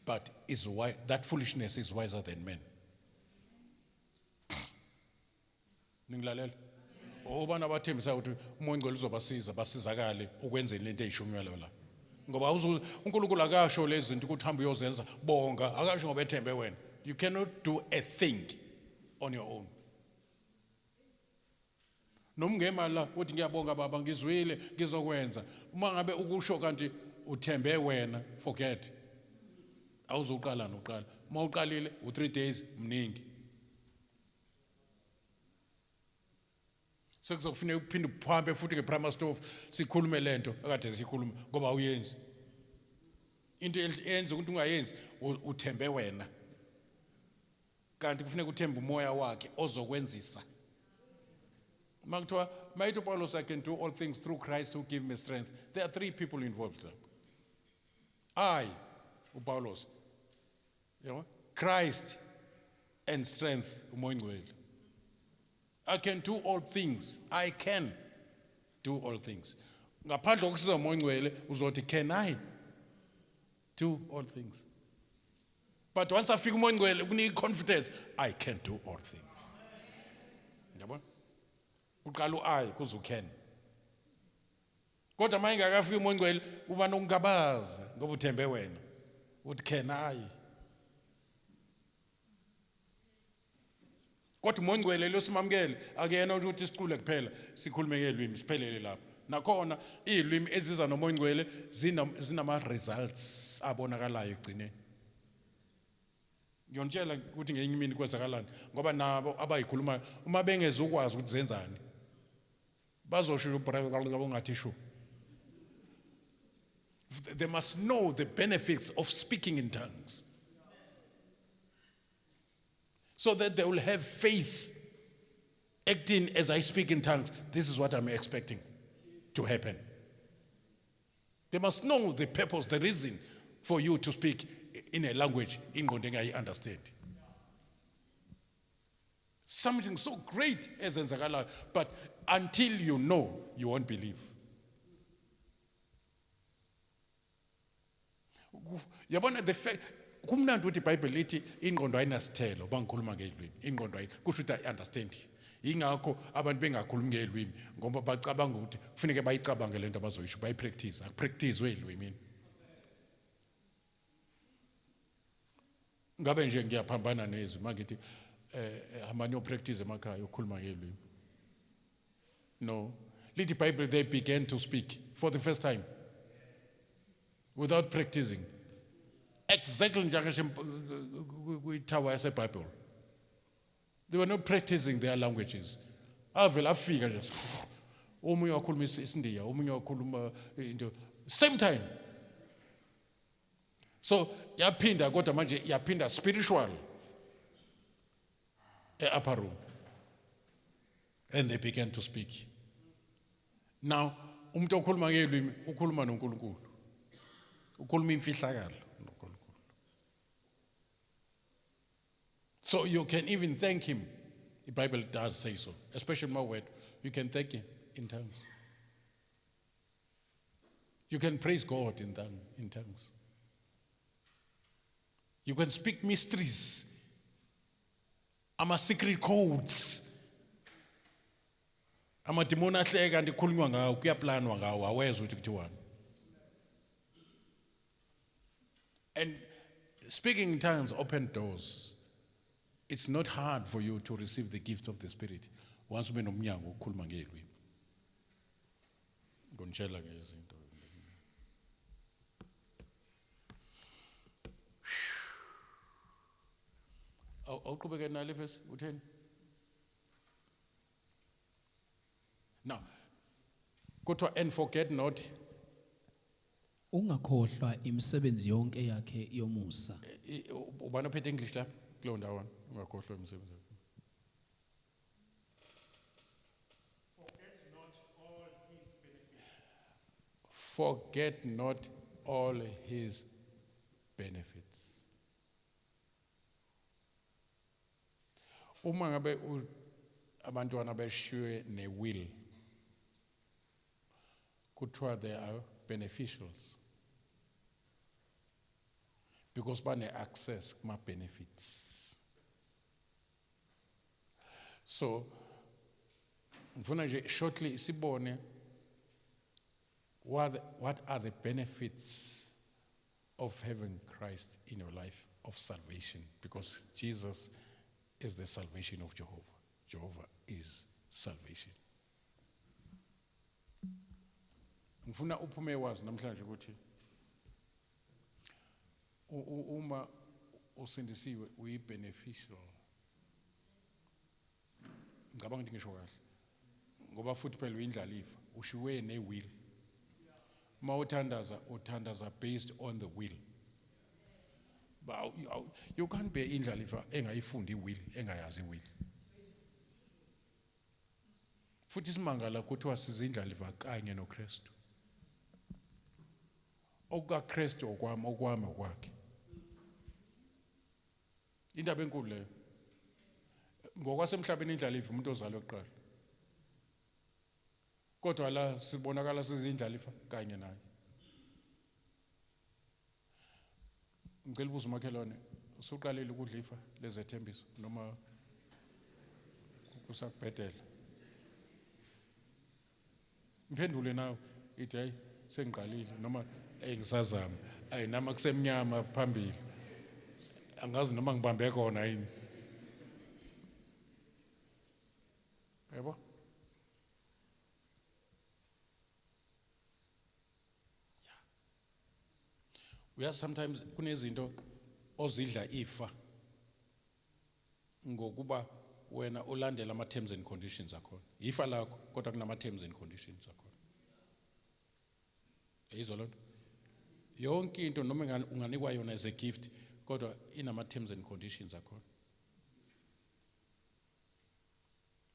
but is why that foolishness is wiser than men. Ningilalela? Obana bathembisa ukuthi umoya ongcwele uzobasiza basizakale ukwenzeni lento eyishunywa la. Ngoba uNkulunkulu akasho lezi zinto ukuthi hamba uyozenza bonga, akasho ngoba ethembe wena. You cannot do a thing on your own. Nomngema la uthi ngiyabonga baba ngizwile ngizokwenza. Uma ngabe ukusho kanti uthembe wena, forget. Awuzoqala noqala. Uma uqalile u3 days mningi. Sekuzokufanele ukuphinde uphambe futhi ngeprime stove sikhulume lento akade sikhuluma ngoba awuyenzi. Into eyenza ukuthi ungayenzi uthembe wena. Kanti kufanele uthembe umoya wakhe ozokwenzisa. Makuthiwa mayitho Paulos, I can do all things through Christ who give me strength. There are 3 people involved. I, Paulos, Christ and strength, umoya ongcwele. I can do all things. I can do all things. Ngaphandle kokusiza umoya ongcwele uzothi can I do all things? But once I feel umoya ongcwele kunika confidence, I can do all things. Yabona? Uqala I kuze ucan. Kodwa manje ngakafika umoya ongcwele uba nokungabaza ngoba uthembe wena. Uthi can I? Kodwa umoya ongcwele lo simamkele akuyena ukuthi siqule kuphela sikhulume ngelwimi siphelele lapha. Nakhona izilwimi eziza nomoya ongcwele zinama results abonakalayo egcineni. Ngiyonitshela ukuthi ngenye imini kwenzakalani ngoba nabo abayikhulumayo uma bengeze ukwazi ukuthi zenzani bazosho ngathi sho. They must know the benefits of speaking in tongues, so that they will have faith, acting as I speak in tongues. This is what I'm expecting to happen. They must know the purpose, the reason for you to speak in a language in I understand. Something so great as enzakala, but until you know, you won't believe. Yabona the fact kumnandi ukuthi iBhayibheli lithi ingqondo ayinasithelo bangikhuluma ngelwimi ingqondo kusho ukuthi I understand. Ingakho abantu bengakhulumi ngelwimi ngoba bacabanga ukuthi kufanele bayicabange lento abazoyisho bayipractice akupractice welwimi. Ngabe nje ngiyaphambana nezwi mangithi hamani upractice emakhaya ukukhuluma ngelwimi. No, lithi iBhayibheli they began to speak for the first time without practicing. Exactly njengashe kwithawa yaseBhayibheli. They were not practicing their languages. Avela afika nje omunye wakhuluma isiNdiya, omunye wakhuluma into same time. So yaphinda kodwa manje yaphinda spiritual upper room, and they began to speak. Now umuntu okhuluma ngelwimi ukhuluma noNkulunkulu, ukhuluma imfihlakalo noNkulunkulu. So you can even thank him. The Bible does say so, especially my word. You can thank him in tongues. You can praise God in tongues. You can speak mysteries. Ama secret codes. Ama demon ahleka kanti kukhulunywa ngawo kuyaplanwa ngawo awezwe ukuthi kuthiwani. And speaking in tongues open doors. It's not hard for you to receive the gift of the Spirit once ube nomnyango ukukhuluma ngelwimi. Ngonitshela ngezinto. Awuqhubeke nale verse utheni? Now, kodwa and forget not. Ungakhohlwa imisebenzi yonke yakhe yomusa. Ubani ophethe English lapha kulo ndawo ungakhohlwa imisebenzi. Forget not all his benefits. Uma ngabe abantwana beshiwe ne will kuthiwa they are beneficials because bane-access kuma-benefits. So ngifuna nje shortly sibone what are the benefits of having Christ in your life, of salvation, because Jesus is the salvation of Jehovah. Jehovah is salvation. Ngifuna uphume wazi namhlanje ukuthi uma usindisiwe uyi-beneficial. Ngicabanga ukuthi ngisho kahle ngoba futhi phela uyindlalifa ushiwe ne-will. Ma uthandaza based on the will. But you can't be indlalifa engayifundi will, engayazi will. Futhi simangala kuthiwa sizindlalifa kanye noKristu. OkukaKristu okwami okwakhe. Indaba enkulu leyo. Ngokwasemhlabeni indlalifa umuntu ozalwe kuqala. Kodwa la sibonakala sizindlalifa kanye naye. Ngicela ubuze umakhelwane, usuqalile ukudlifa lezethembiso noma kusakubhedela? Mphendule nawe ithi hayi sengiqalile noma ngisazama. Ayi nama kusemnyama phambili. Angazi noma ngibambe khona yini. Yebo? We are sometimes kunezinto ozidla ifa ngokuba wena ulandela ama terms and conditions akhona. Ifa lakho kodwa kunama terms and conditions akhona. Yizwa lonto? Yonke into noma unganikwa yona as a gift kodwa inama terms and conditions akhona.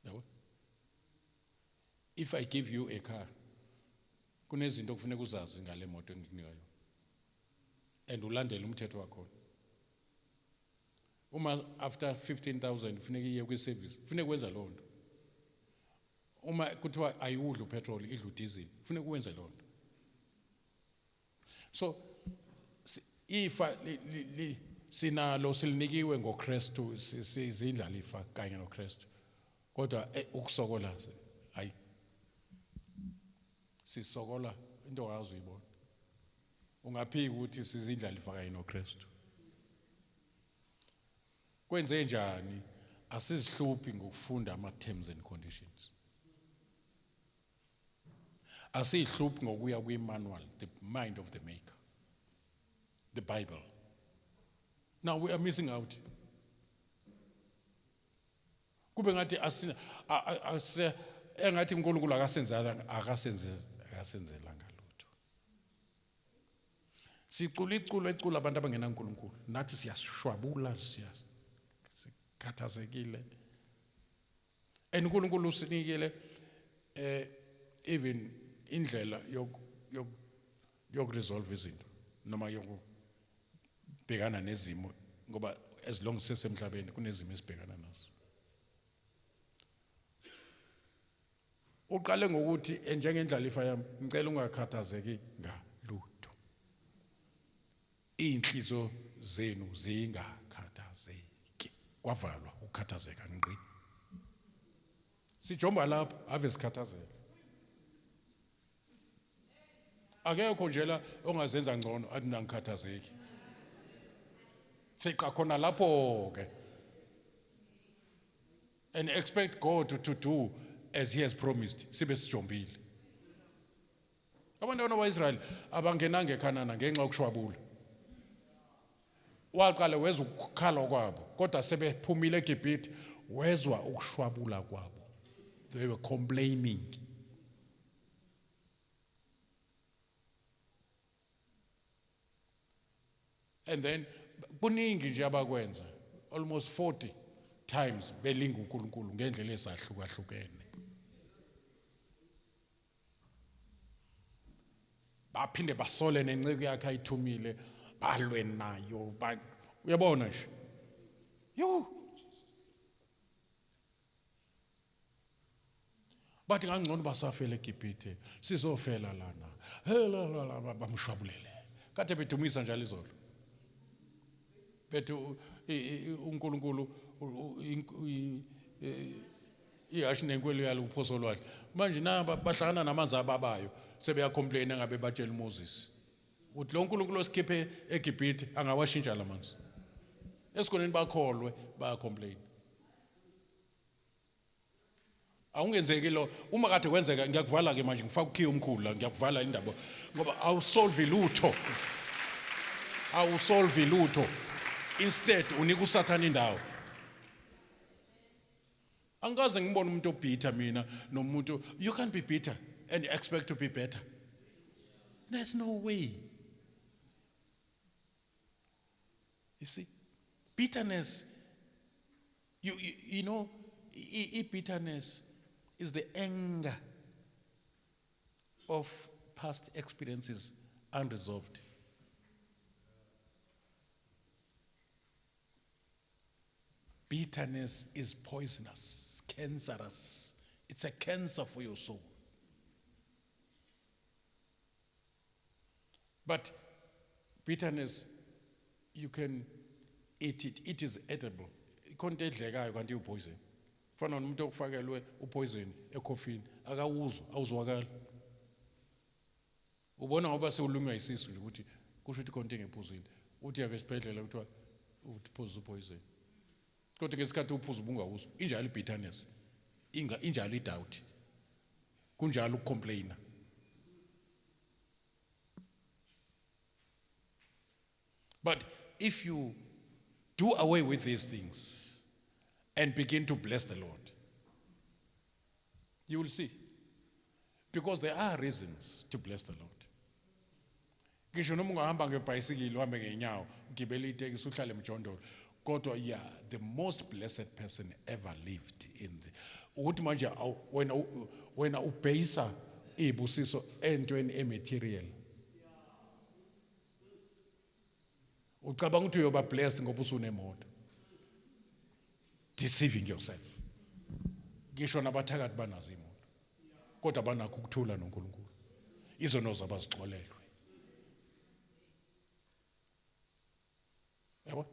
Yabo? If I give you a car, kunezinto kufanele uzazi ngale moto engikunika yona. And ulandele umthetho wakhona. Uma after 15,000 kufanele iye kwi-service, kufanele kwenza loo nto. Uma kuthiwa ayiwudli upetrol, idla udizili, kufanele kwenze loo nto. So ifa sinalo silinikiwe ngoKristu, sizindlalifa kanye noKristu. Kodwa ukusokola hayi sisokola into ongazi uyibona. Ungaphiki ukuthi sizindlalifa kanye noKristu. Kwenze njani? Asizihluphi ngokufunda ama terms and conditions. Asizihluphi ngokuya kwi-manual, the mind of the maker, the Bible. Now we are missing out. Kube ngathi engathi uNkulunkulu akasenzelanga lutho. Sicula abantu abangena uNkulunkulu. Nathi siyashwabula, sikhathazekile. And uNkulunkulu usinikele even indlela yok resolve izinto noma yokubhekana nezimo ngoba as long sisemhlabeni kunezimo esibhekana nazo. Uqale ngokuthi njengendlalifa yami ngicela ungakhathazeki ngalutho. Inhliziyo zenu zingakhathazeki. Kwavalwa ukukhathazeka ngqi. Sijomba lapho ave sikhathazeka. Akekho nje la ongazenza ngcono athi ngikhathazeki. Siqa khona lapho ke. And expect God to do as he has promised. Sibe sijombile. Abantwana baIsrael abangenanga eKhanana ngenxa yokushwabula. Waqala wezwa ukukhala kwabo kodwa sebephumile eGibhithe wezwa ukushwabula kwabo. They were complaining. And then kuningi nje abakwenza almost 40 times belinga uNkulunkulu ngendlela ezahlukahlukene. Baphinde basole nenceke yakhe ayithumile balwe nayo uyabona nje. bathi ngangcono basafela eGibhithe sizofela lana bamshwabulele kade bedumisa njalo izolo bethu uNkulunkulu ihashi nenkwelo yalo uphoso lwakhe manje naba bahlangana namanzi ababayo sebeyacomplain ngabe batshela uMoses uthi lo uNkulunkulu osikhiphe eGibhithe angawashintsha lamanzi esikoleni bakholwe bayacomplain awungenzeki lo uma kade kwenzeka ngiyakuvala ke manje ngifaka ukhiya omkhulu la ngiyakuvala indaba ngoba awusolve lutho instead unika usathana indawo angikaze ngibone umuntu obitter mina nomuntu you can't be bitter and expect to be better. There's no way. You see, bitterness, you know, bitterness is the anger of past experiences unresolved. Bitterness is poisonous, cancerous. It's a cancer for your soul. But bitterness, you can eat it. It is edible. Ikhona edlekayo kanti upoison. Fana nomuntu okufakelwe upoison ecoffee akawuzwa awuzwakala. Ubona ngoba sewulunywa isisu nje ukuthi kusho ukuthi konke ngephuzile. Uthi yake esibhedlela kuthiwa uphuza upoison. Kodwa ngesikhathi uphuza ubungawuzwa. Injalo bitterness. Injalo idoubt. Kunjalo ukucomplaina. But if you do away with these things and begin to bless the Lord, you will see. Because there are reasons to bless the Lord. Ngisho noma ungahamba ngebhayisikili uhambe ngenyawo ugibele itekisi uhlale emjondolo kodwa the most blessed person ever lived in the ukuthi manje wena ubhayisa ibusiso entweni ematerial ucabanga ukuthi uyoba blessed ngoba usunemoto deceiving yourself ngisho nabathakathi banazo imoto kodwa banakho ukuthula noNkulunkulu izono zabazixolelwe yabo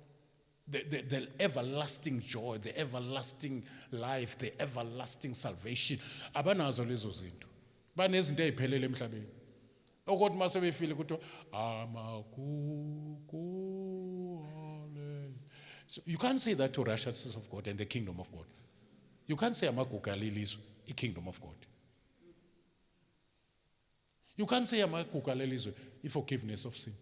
the everlasting joy, the everlasting life, the everlasting salvation abanazo lezo zinto banezinto eziphelele emhlabeni ukuthi mase befile ukuthi so you can't say that to righteousness of God and the kingdom of God. You can't say amaguga lelizwe the kingdom of God. You can't say amaguga lelizwe the forgiveness of sin.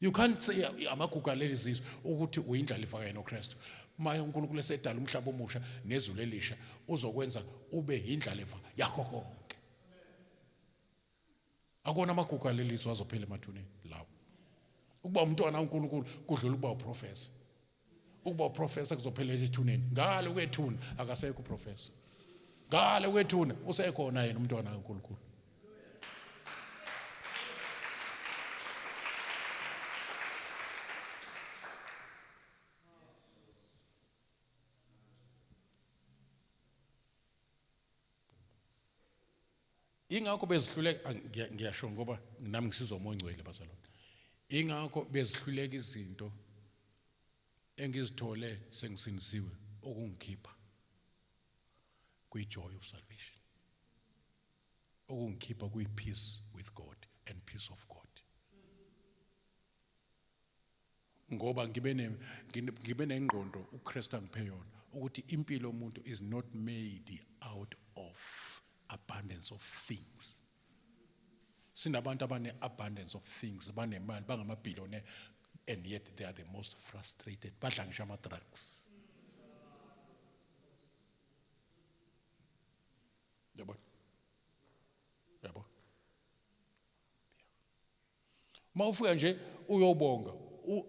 You can't say amaguga lelizwe ukuthi uyindlalifa kanye noKristu. Maye uNkulunkulu esedala umhlaba omusha nezulu elisha uzokwenza ube indlalifa yakho konke. Akona amaguga lelizwe azophela emathuneni lawo. Ukuba umntwana kaNkulunkulu kudlula ukuba uprofessor. Ukuba uprofessor kuzophelela ethuneni. Ngale kwethuna akasekho uprofessor. Ngale kwethuna usekhona yena umntwana kaNkulunkulu. Ingakho bezihluleka ngiyasho ngoba nami ngisizwa umoya ongcwele bazalwane. Ingakho bezihluleka izinto engizithole sengisinisiwe okungikhipha kwi-joy of salvation. Okungikhipha kwi-peace with God and peace of God. Ngoba ngibe nengqondo uKristu angiphe yona ukuthi impilo yomuntu is not made out of abundance of things. Sinabantu abane abundance of things, banemali, bangamabillionaire, and yet they are the most frustrated. Badla ngisho ama-drugs. Yabo. Yabo. Mawufika nje uyobonga.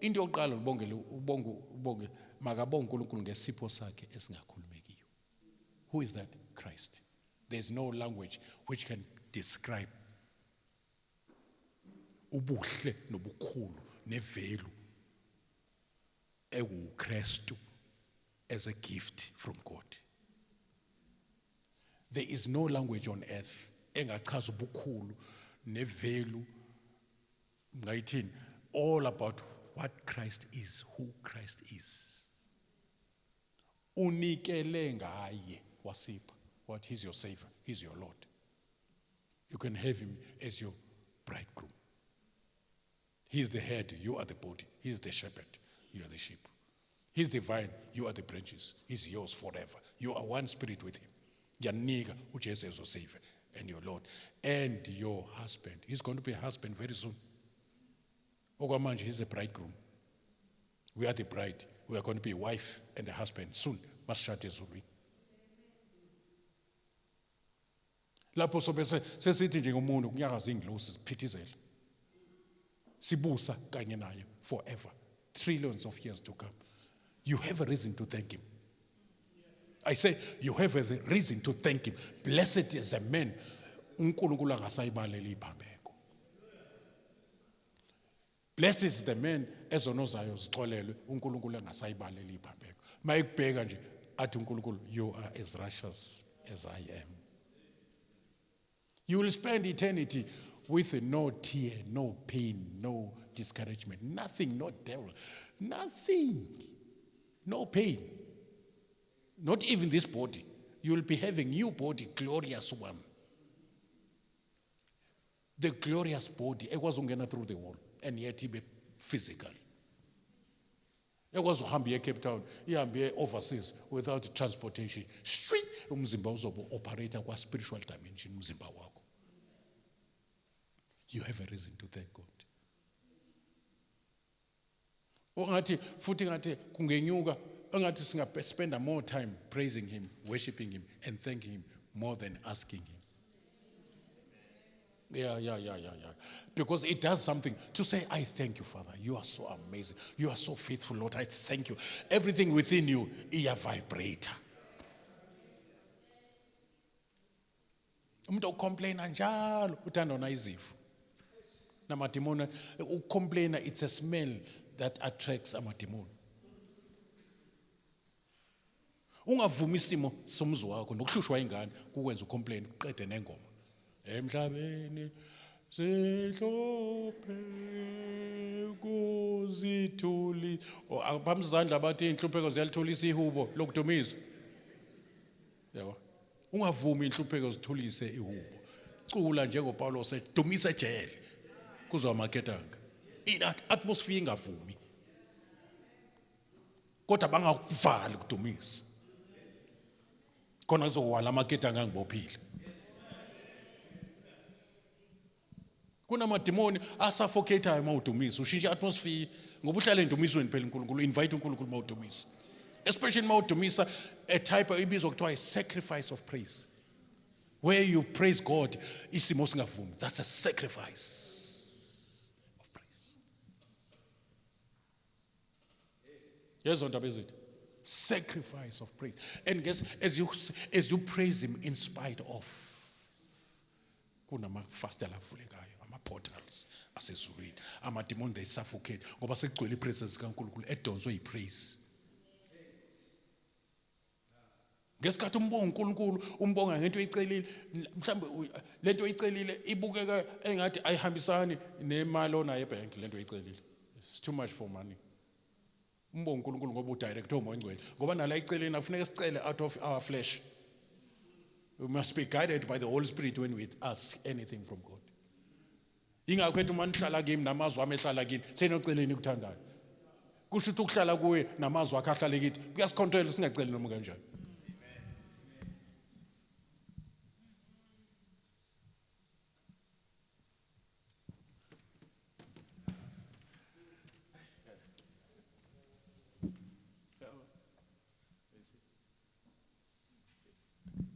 Into yokuqala ubonge makabonge uNkulunkulu ngesipho sakhe esingakhulumekiyo. Who is that? Christ. There's no language which can describe ubuhle nobukhulu nevelu ekuKristu as a gift from God. There is no language on earth engachaza ubukhulu nevalue ngayithini all about what Christ is, who Christ is. Unikele ngaye wasipha. What? He's your Savior, He's your Lord. You can have Him as your bridegroom. He's the head, you are the body. He's the shepherd, you are the sheep. He's the vine, you are the branches. He's yours forever. You are one spirit with Him. Yanika uJesu as your Savior and your Lord. And your husband. He's going to be a husband very soon. Okwamanje, he's a bridegroom. We are the bride. We are going to be a wife and a husband soon. Masishade ezulwini. Lapho sobe sesithi nje ngomuntu kunyakaza ingilosi siphithizela. Sibusa kanye naye forever. Trillions of years to come. You have a reason to thank Him. I say you have a reason to thank Him. Blessed is the man uNkulunkulu angasayibaleli iphambeko. Blessed is the man ezonozayo zixolelwe uNkulunkulu angasayibaleli iphambeko. Mayikubheka nje athi uNkulunkulu, you are as righteous as I am. You will spend eternity with no tear, no pain, no discouragement, nothing, no devil, nothing, no pain. Not even this body. You will be having new body, glorious one. The glorious body. It was ungena through the wall, and yet he be physical. It was uhambiye Cape Town, ihambiye overseas without transportation. Straight umzimba uzobo operator kwa spiritual dimension umzimba wako. You have a reason to thank God. Ongathi futhi ngathi kungenyuka ongathi singa spend more time praising Him, worshiping Him and thanking Him more than asking Him. Yeah. Because it does something to say, I thank you, Father. You are so amazing. You are so faithful, Lord. I thank you. Everything within you is a vibrator. Umuntu ucomplaina njalo uthandana izifo. Namadimoni ucomplaina, it's a smell that attracts amadimoni. Ungavumi isimo somzi wakho nokuhlushwa ingane kukwenza ucomplain uqede nengoma. Emhlabeni sihlophe kuzithuli abamzandla bathi inhlupheko ziyalithulisa ihubo lokudumisa. Yabo. Ungavumi inhlupheko zithulise ihubo. Cula njengoPaulo sedumisa ejele kuzwa amaketanga. Ina atmosphere ingavumi. Kodwa bangakuvali ukudumisa. Khona kuzowala amaketanga ngibophile. Kunamadimoni asuffocate uma udumisa ushintsha atmosphere ngoba uhlala endumisweni phela uNkulunkulu invite uNkulunkulu uma udumisa. Especially uma udumisa a type ibizwa kuthiwa is sacrifice of praise. Where you praise God isimo singavumi. That's a sacrifice of praise. Yes, on tabezit. Sacrifice of praise. And guess as you praise Him in spite of kunama fastela avulekayo ama portals asezulwini amademon they suffocate ngoba sekugcwele ipresence kaNkulunkulu edonswe yipraise. Ngesikhathi umbonga uNkulunkulu umbonga ngento eyicelile mhlambe lento eyicelile ibukeka engathi ayihambisani nemali onayo ebank lento eyicelile. It's too much for money. Umbonga uNkulunkulu ngoba udirector umoya ngcwele ngoba nala eyiceleni akufuneka sicele out of our flesh. We must be guided by the Holy Spirit when we ask anything from God. Ingakho ethi uma nihlala kimi namazwi ami ehlala kini senoceleni ukuthandayo. Kusho ukuthi ukuhlala kuwe namazwi akhe ahlale kithi kuyasicontrol singaceli noma kanjani.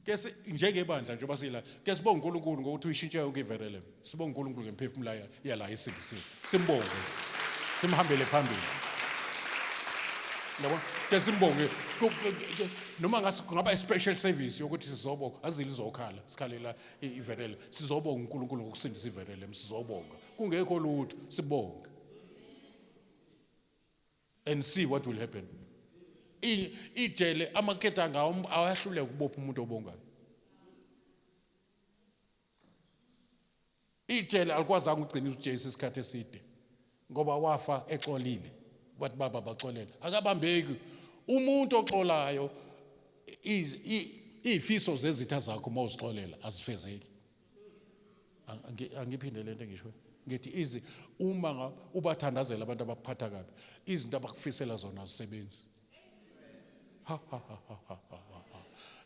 Kese njengebandla nje basila ke sibonga uNkulunkulu ngokuthi uyishintshe ukiverele sibonga uNkulunkulu ngemphefumulo yala esikisile simbonge simhambele phambili yabo ke simbonge noma ngaba special service yokuthi sizobonga azili izokhala sikhalela iverele sizobonga uNkulunkulu ngokusindisa iverele sizobonga kungekho lutho sibonga and see what will happen. Ijele amaketanga ayahlule ukubopha umuntu obongayo. ijele alikwazanga ugcina uJesu isikhathi eside ngoba wafa exolile bathi baba baxolela akabambeki umuntu oxolayo izifiso zezitha zakho mawuzixolela azifezeki angiphinde lento ngisho ngithi uma ubathandazela abantu abakuphatha kabi izinto abakufisela zona azisebenzi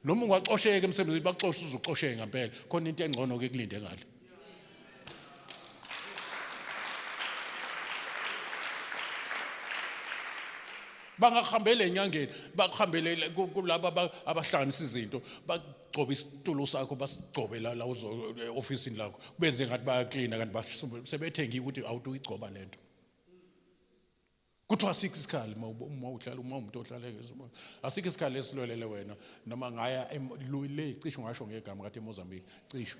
noma ungaxosheka emsebenzini baxosha uzuxosheka ngempela khona into engcono ke kulinde ngale bangahambele enyangeni bakuhambele kulabo abahlanganisa izinto bagcoba isitulo sakho basigcobe la officeini lakho benze ngathi bayaklina kanti sebethengi ukuthi awutuyigcoba lento kuthiwa asikho isikhali uma umuntu ohlala asikho isikhali esilwelele wena noma ngaya le cisho ngasho ngegama kathi eMozambique cisho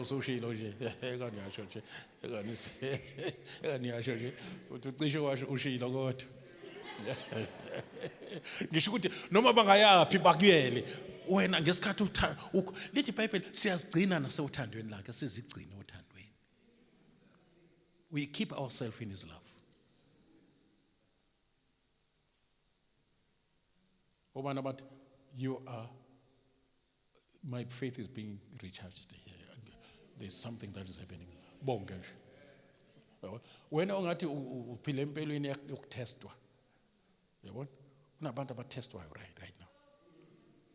usushilo nje ekaniyasho nje ekaniyasho nje uthi cisho washo ushilo kodwa ngisho ukuthi noma bangayapi bakuyele wena ngesikhathi lithi iBhayibheli siyazigcina nasewuthandweni lakhe sizigcina uthandweni we keep ourselves in his love Obana but you are my faith is being recharged here there's something that is happening bonke nje wena ungathi uphile empelweni yokutestwa yabona kunabantu abatestwayo right now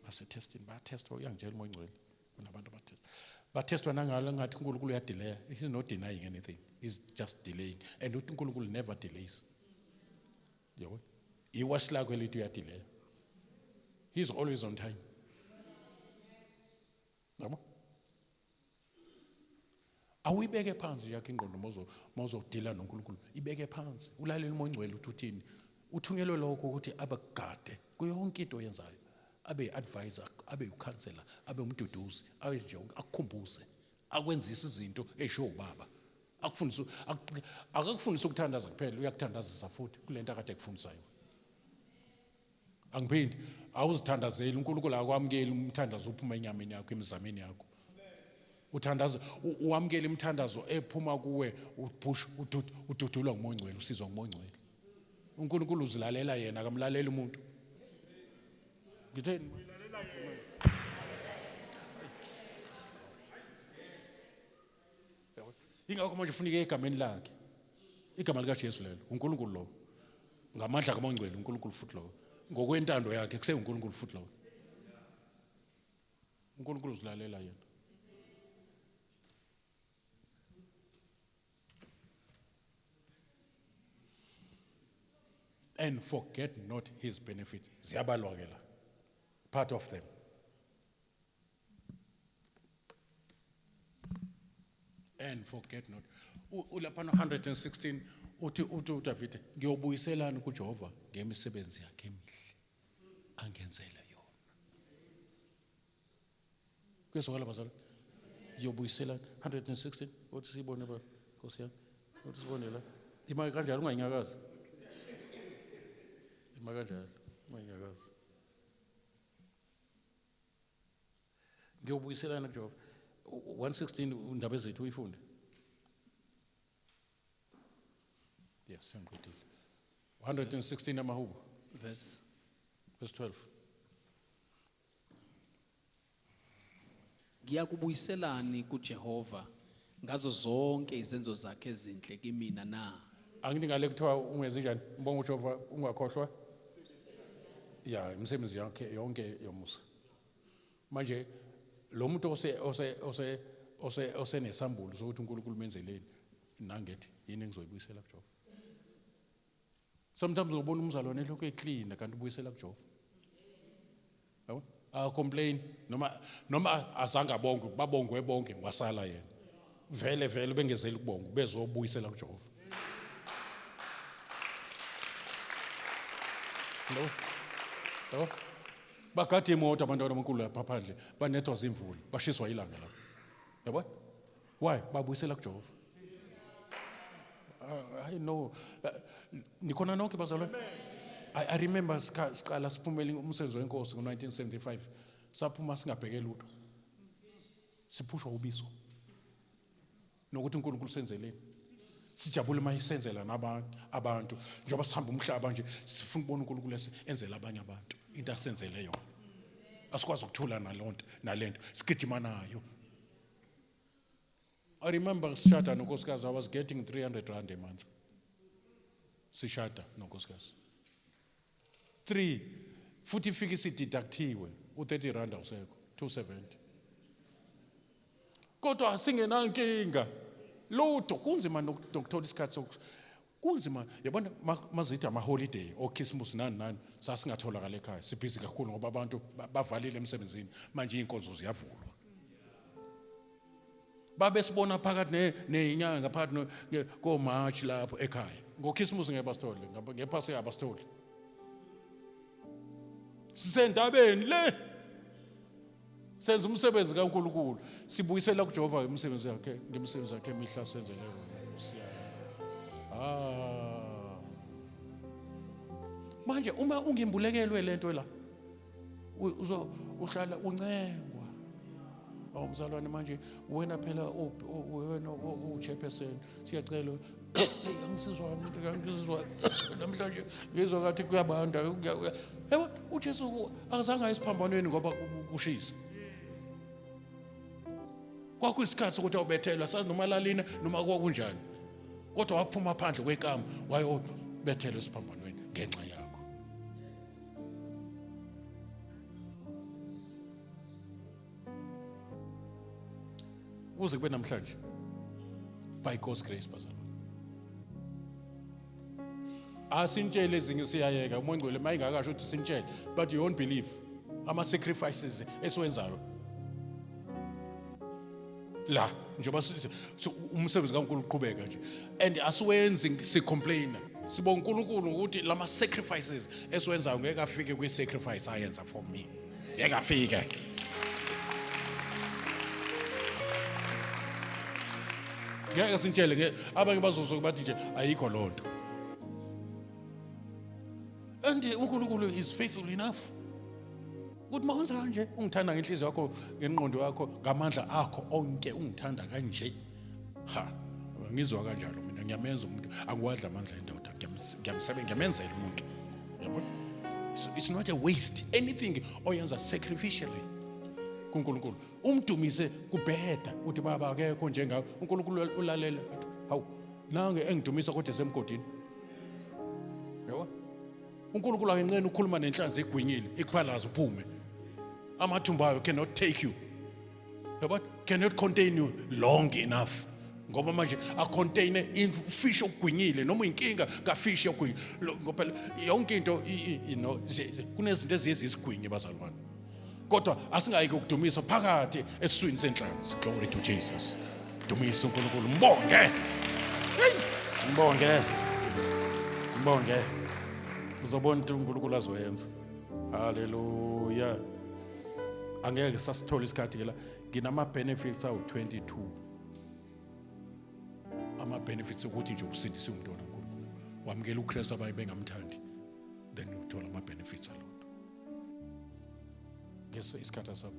basetesting batestwa uyangitshela umoya ngcwele kunabantu batestwa nangalo ngathi uNkulunkulu uyadelay he's not denying anything he's just delaying and uNkulunkulu never delays yabona iwash lakho elithi uyadelay he's always on time yabona awuyibeke phansi yakhe ingqondo mawuzodila noNkulunkulu ibeke phansi ulalela umoya ngcwele uthi uthini uthunyelwe lokho ukuthi abagade kuyonke into oyenzayo abe advisor abe ucounselor abe umduduzi abe nje akukhumbuze akwenzisa izinto esho ubaba akufundisa akakufundisa ukuthandaza kuphela uyakuthandazisa futhi kulento akade ekufundisayo angiphindi awuzithandazeli uNkulunkulu akwamukeli umthandazo uphuma enyameni yakho emizameni yakho uthandaza uamukela imthandazo ephuma kuwe upush ududulwa ngumoya ngcwele usizwa ngumoya ngcwele uNkulunkulu uzilalela yena akamlalela umuntu ngitheni uyilalela yena ingakho manje ufunike egameni lakhe igama lika Jesu lelo uNkulunkulu lo ngamandla kamoya ngcwele uNkulunkulu futhi lo ngokwentando yakhe kuse uNkulunkulu futhi lo uNkulunkulu uzilalela yena and forget not his benefits ziyabalwa ke la part of them and forget not ulapha no 116 uthi uDavid ngiyobuyiselana kuJehova ngemisebenzi yakhe emihle angenzele yona kwezwakala bazali ngiyobuyiselana 116 uthi sibone ba Nkosi yami uthi sibone la imali kanjalo ungayinyakazi Makanjalo manyakazi ngiyobuyiselana kuJehova 116 undaba ezethu uyifunde yes ngikutile 116 amahubo verse 12 Ngiyakubuyiselani kuJehova ngazo zonke izenzo zakhe ezinhle kimina na angithi ngale kuthiwa ungenzi njani mbonga uJehova ungakhohlwa ya imisebenzi yakhe yonke yomusa manje lo muntu osenesambulo sokuthi uNkulunkulu menzeleni nangethi yini engizoyibuyisela kuJehova sometimes ubona umzalwane lokho eclean kanti ubuyisela kuJehova yabo complain noma azange abonge babongwe bonke wasala yena vele bengezeli ukubonga bezobuyisela kuJehova no bakade imoto abantwana bonkulu lapha phandle banethwa zimvula bashiswa ilanga lapho yabo why babuyisela kuJehova I know nikhona nonke bazalwane I remember siqala siphumela umsebenzi wenkosi ngo1975 saphuma singabheke lutho siphushwa ubizo nokuthi uNkulunkulu senzeleni. Sijabule mayisenzela abantu njengoba sihamba umhlaba nje sifuna ukubona uNkulunkulu enzela abanye abantu into asenzele yona. Asikwazi ukuthula nalento sigijima nayo. I remember sishada nonkosikazi, I was getting 300 rand a month. Sishada nonkosikazi 3 futhi ifike isideductiwe u30 rand awusekho 270. Kodwa singenankinga lutho kunzima nokuthola isikhathi kunzima yabona mazithi ama holiday o Christmas nani sasingatholakala ekhaya sibhizi kakhulu ngoba abantu bavalile emsebenzini manje inkonzo ziyavulwa. Babe sibona phakathi nenyanga phakathi ko March lapho ekhaya ngo Christmas ngebastoli ngephasi yabastoli sisendabeni le senza umsebenzi kaNkulunkulu sibuyisela kuJehova umsebenzi wakhe ngemsebenzi wakhe emihla senzele manje uma ungimbulekelwe lento la uhlala uncengwa. Awumzalwane manje wena phela wena uchairperson siyacela angisizwa namhlanje ngizwa ngathi kuyabanda yebo uJesu akazange ayisiphambanweni ngoba kushisa. Kwakuyisikhathi ukuthi awubethelwa sazi noma lalina noma kwakunjani kodwa waphuma phandle kwekama wayobethelwa esiphambanweni ngenxa yakho. Kuze kube namhlanje by God's grace bazalwane. Asintshele ezinye siyayeka umoya ngcwele mayingakasho ukuthi sintshele but you won't believe ama sacrifices esiwenzayo la njengoba umsebenzi kaNkulunkulu uqhubeka nje and asiwenzi sicomplain sibonga uNkulunkulu ukuthi lama sacrifices esiwenzayo ngeke afike kwi sacrifice ayenza for me ngeke afike. Ngeke sintshele abanye bazosuka bathi nje ayikho lonto. And uNkulunkulu is faithful enough. Ukuthi mawuyenza kanje ungithanda ngenhliziyo yakho ngengqondo yakho ngamandla akho onke ungithanda kanje. Ngizwa kanjalo mina ngiyamenza umuntu angikwadla amandla endoda ngiyamenzela umuntu. Yabo? So it's not a waste anything oyenza sacrificially. kuNkulunkulu umdumise kubheda uthi baba akekho njengawe uNkulunkulu ulalela hawu nange engidumisa kodwa esemgodini. Yabo? uNkulunkulu akencane ukukhuluma nenhlanzi egwinyile ikuphalaza uphume. Amathumbu ayo cannot take you. Yabo? Cannot contain you long enough. Ngoba manje a contain imfish ogwinyile noma inkinga kafish ogwinyile ngoba yonke into kunezinto eziyezisigwinye bazalwane. Kodwa asingayike ukudumisa phakathi esiswini senhlanzi. Glory to Jesus. Dumisa uNkulunkulu mbonge. Mbonge. Uzobona ukuthi uNkulunkulu azoyenza. Hallelujah. Angeke sasithola isikhathi ke la nginama benefits awu 22. Ama benefits ukuthi nje usindise umuntu kaNkulunkulu. Wamukela uKristu abaye bengamthandi. Then uthola ama benefits alona. Ngese isikhathi sakho.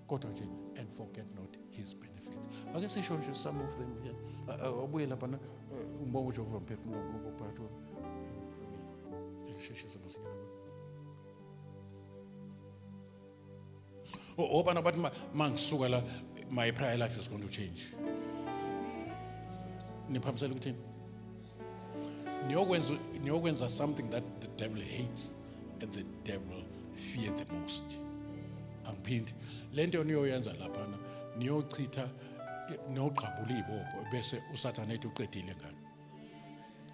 Kodwa nje and forget not his benefits. Ake sisho nje some of them here. Abuye lapha na umbongo uJehova mphefumulo ngokuphatha. Sheshe sabasingena. Obana bathi mangisuka la my prayer life is going to change. Niphamisela ukuthini? Niyokwenza something that the devil hates and the devil fear the most. Angiphindi lento niyoyenza lapha niyochitha nogqabula ibopho bese uSathane ethi uqedile ngani.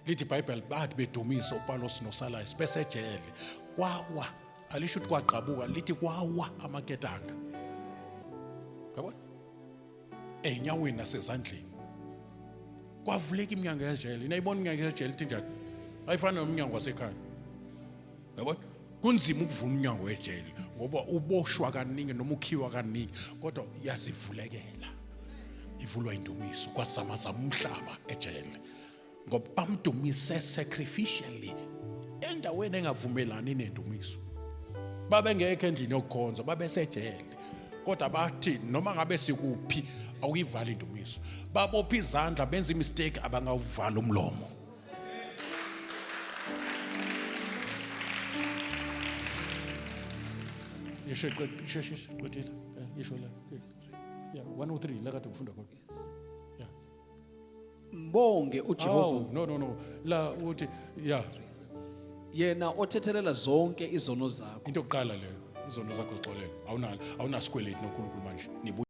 Lithi iBhayibheli bathi bedumisa uPaulos noSilas bese ejele kwawa alisho ukuthi kwaqhabuka lithi kwawa amaketanga. Yabo? Enyaweni nasezandleni. Kwavuleka iminyango yejele. Nayibona iminyango yejele ithi njani? Ayifana nomnyango wasekhaya. Yabo? Kunzima ukuvula umnyango wejele ngoba uboshwa kaningi noma ukhiwa kaningi kodwa yazivulekela. Ivulwa indumiso kwazama umhlaba ejele. Ngoba bamdumise sacrificially endaweni engavumelani nendumiso. Babengekho endlini yokukhonza babesejele. Kodwa bathi noma ngabe sikuphi awuyivali indumiso. Babopha izandla benza imistake abangawuvala umlomo. Yesho qedile. Yesho la. Yeah, 103 la kade ufunda khona. Yeah. Mbonge uJehova Oh, no. La uthi yeah. yena othethelela zonke izono zakho. Into yokuqala leyo, izono zakho zixolele. Awunasikweleti noNkulunkulu manje. Nibuye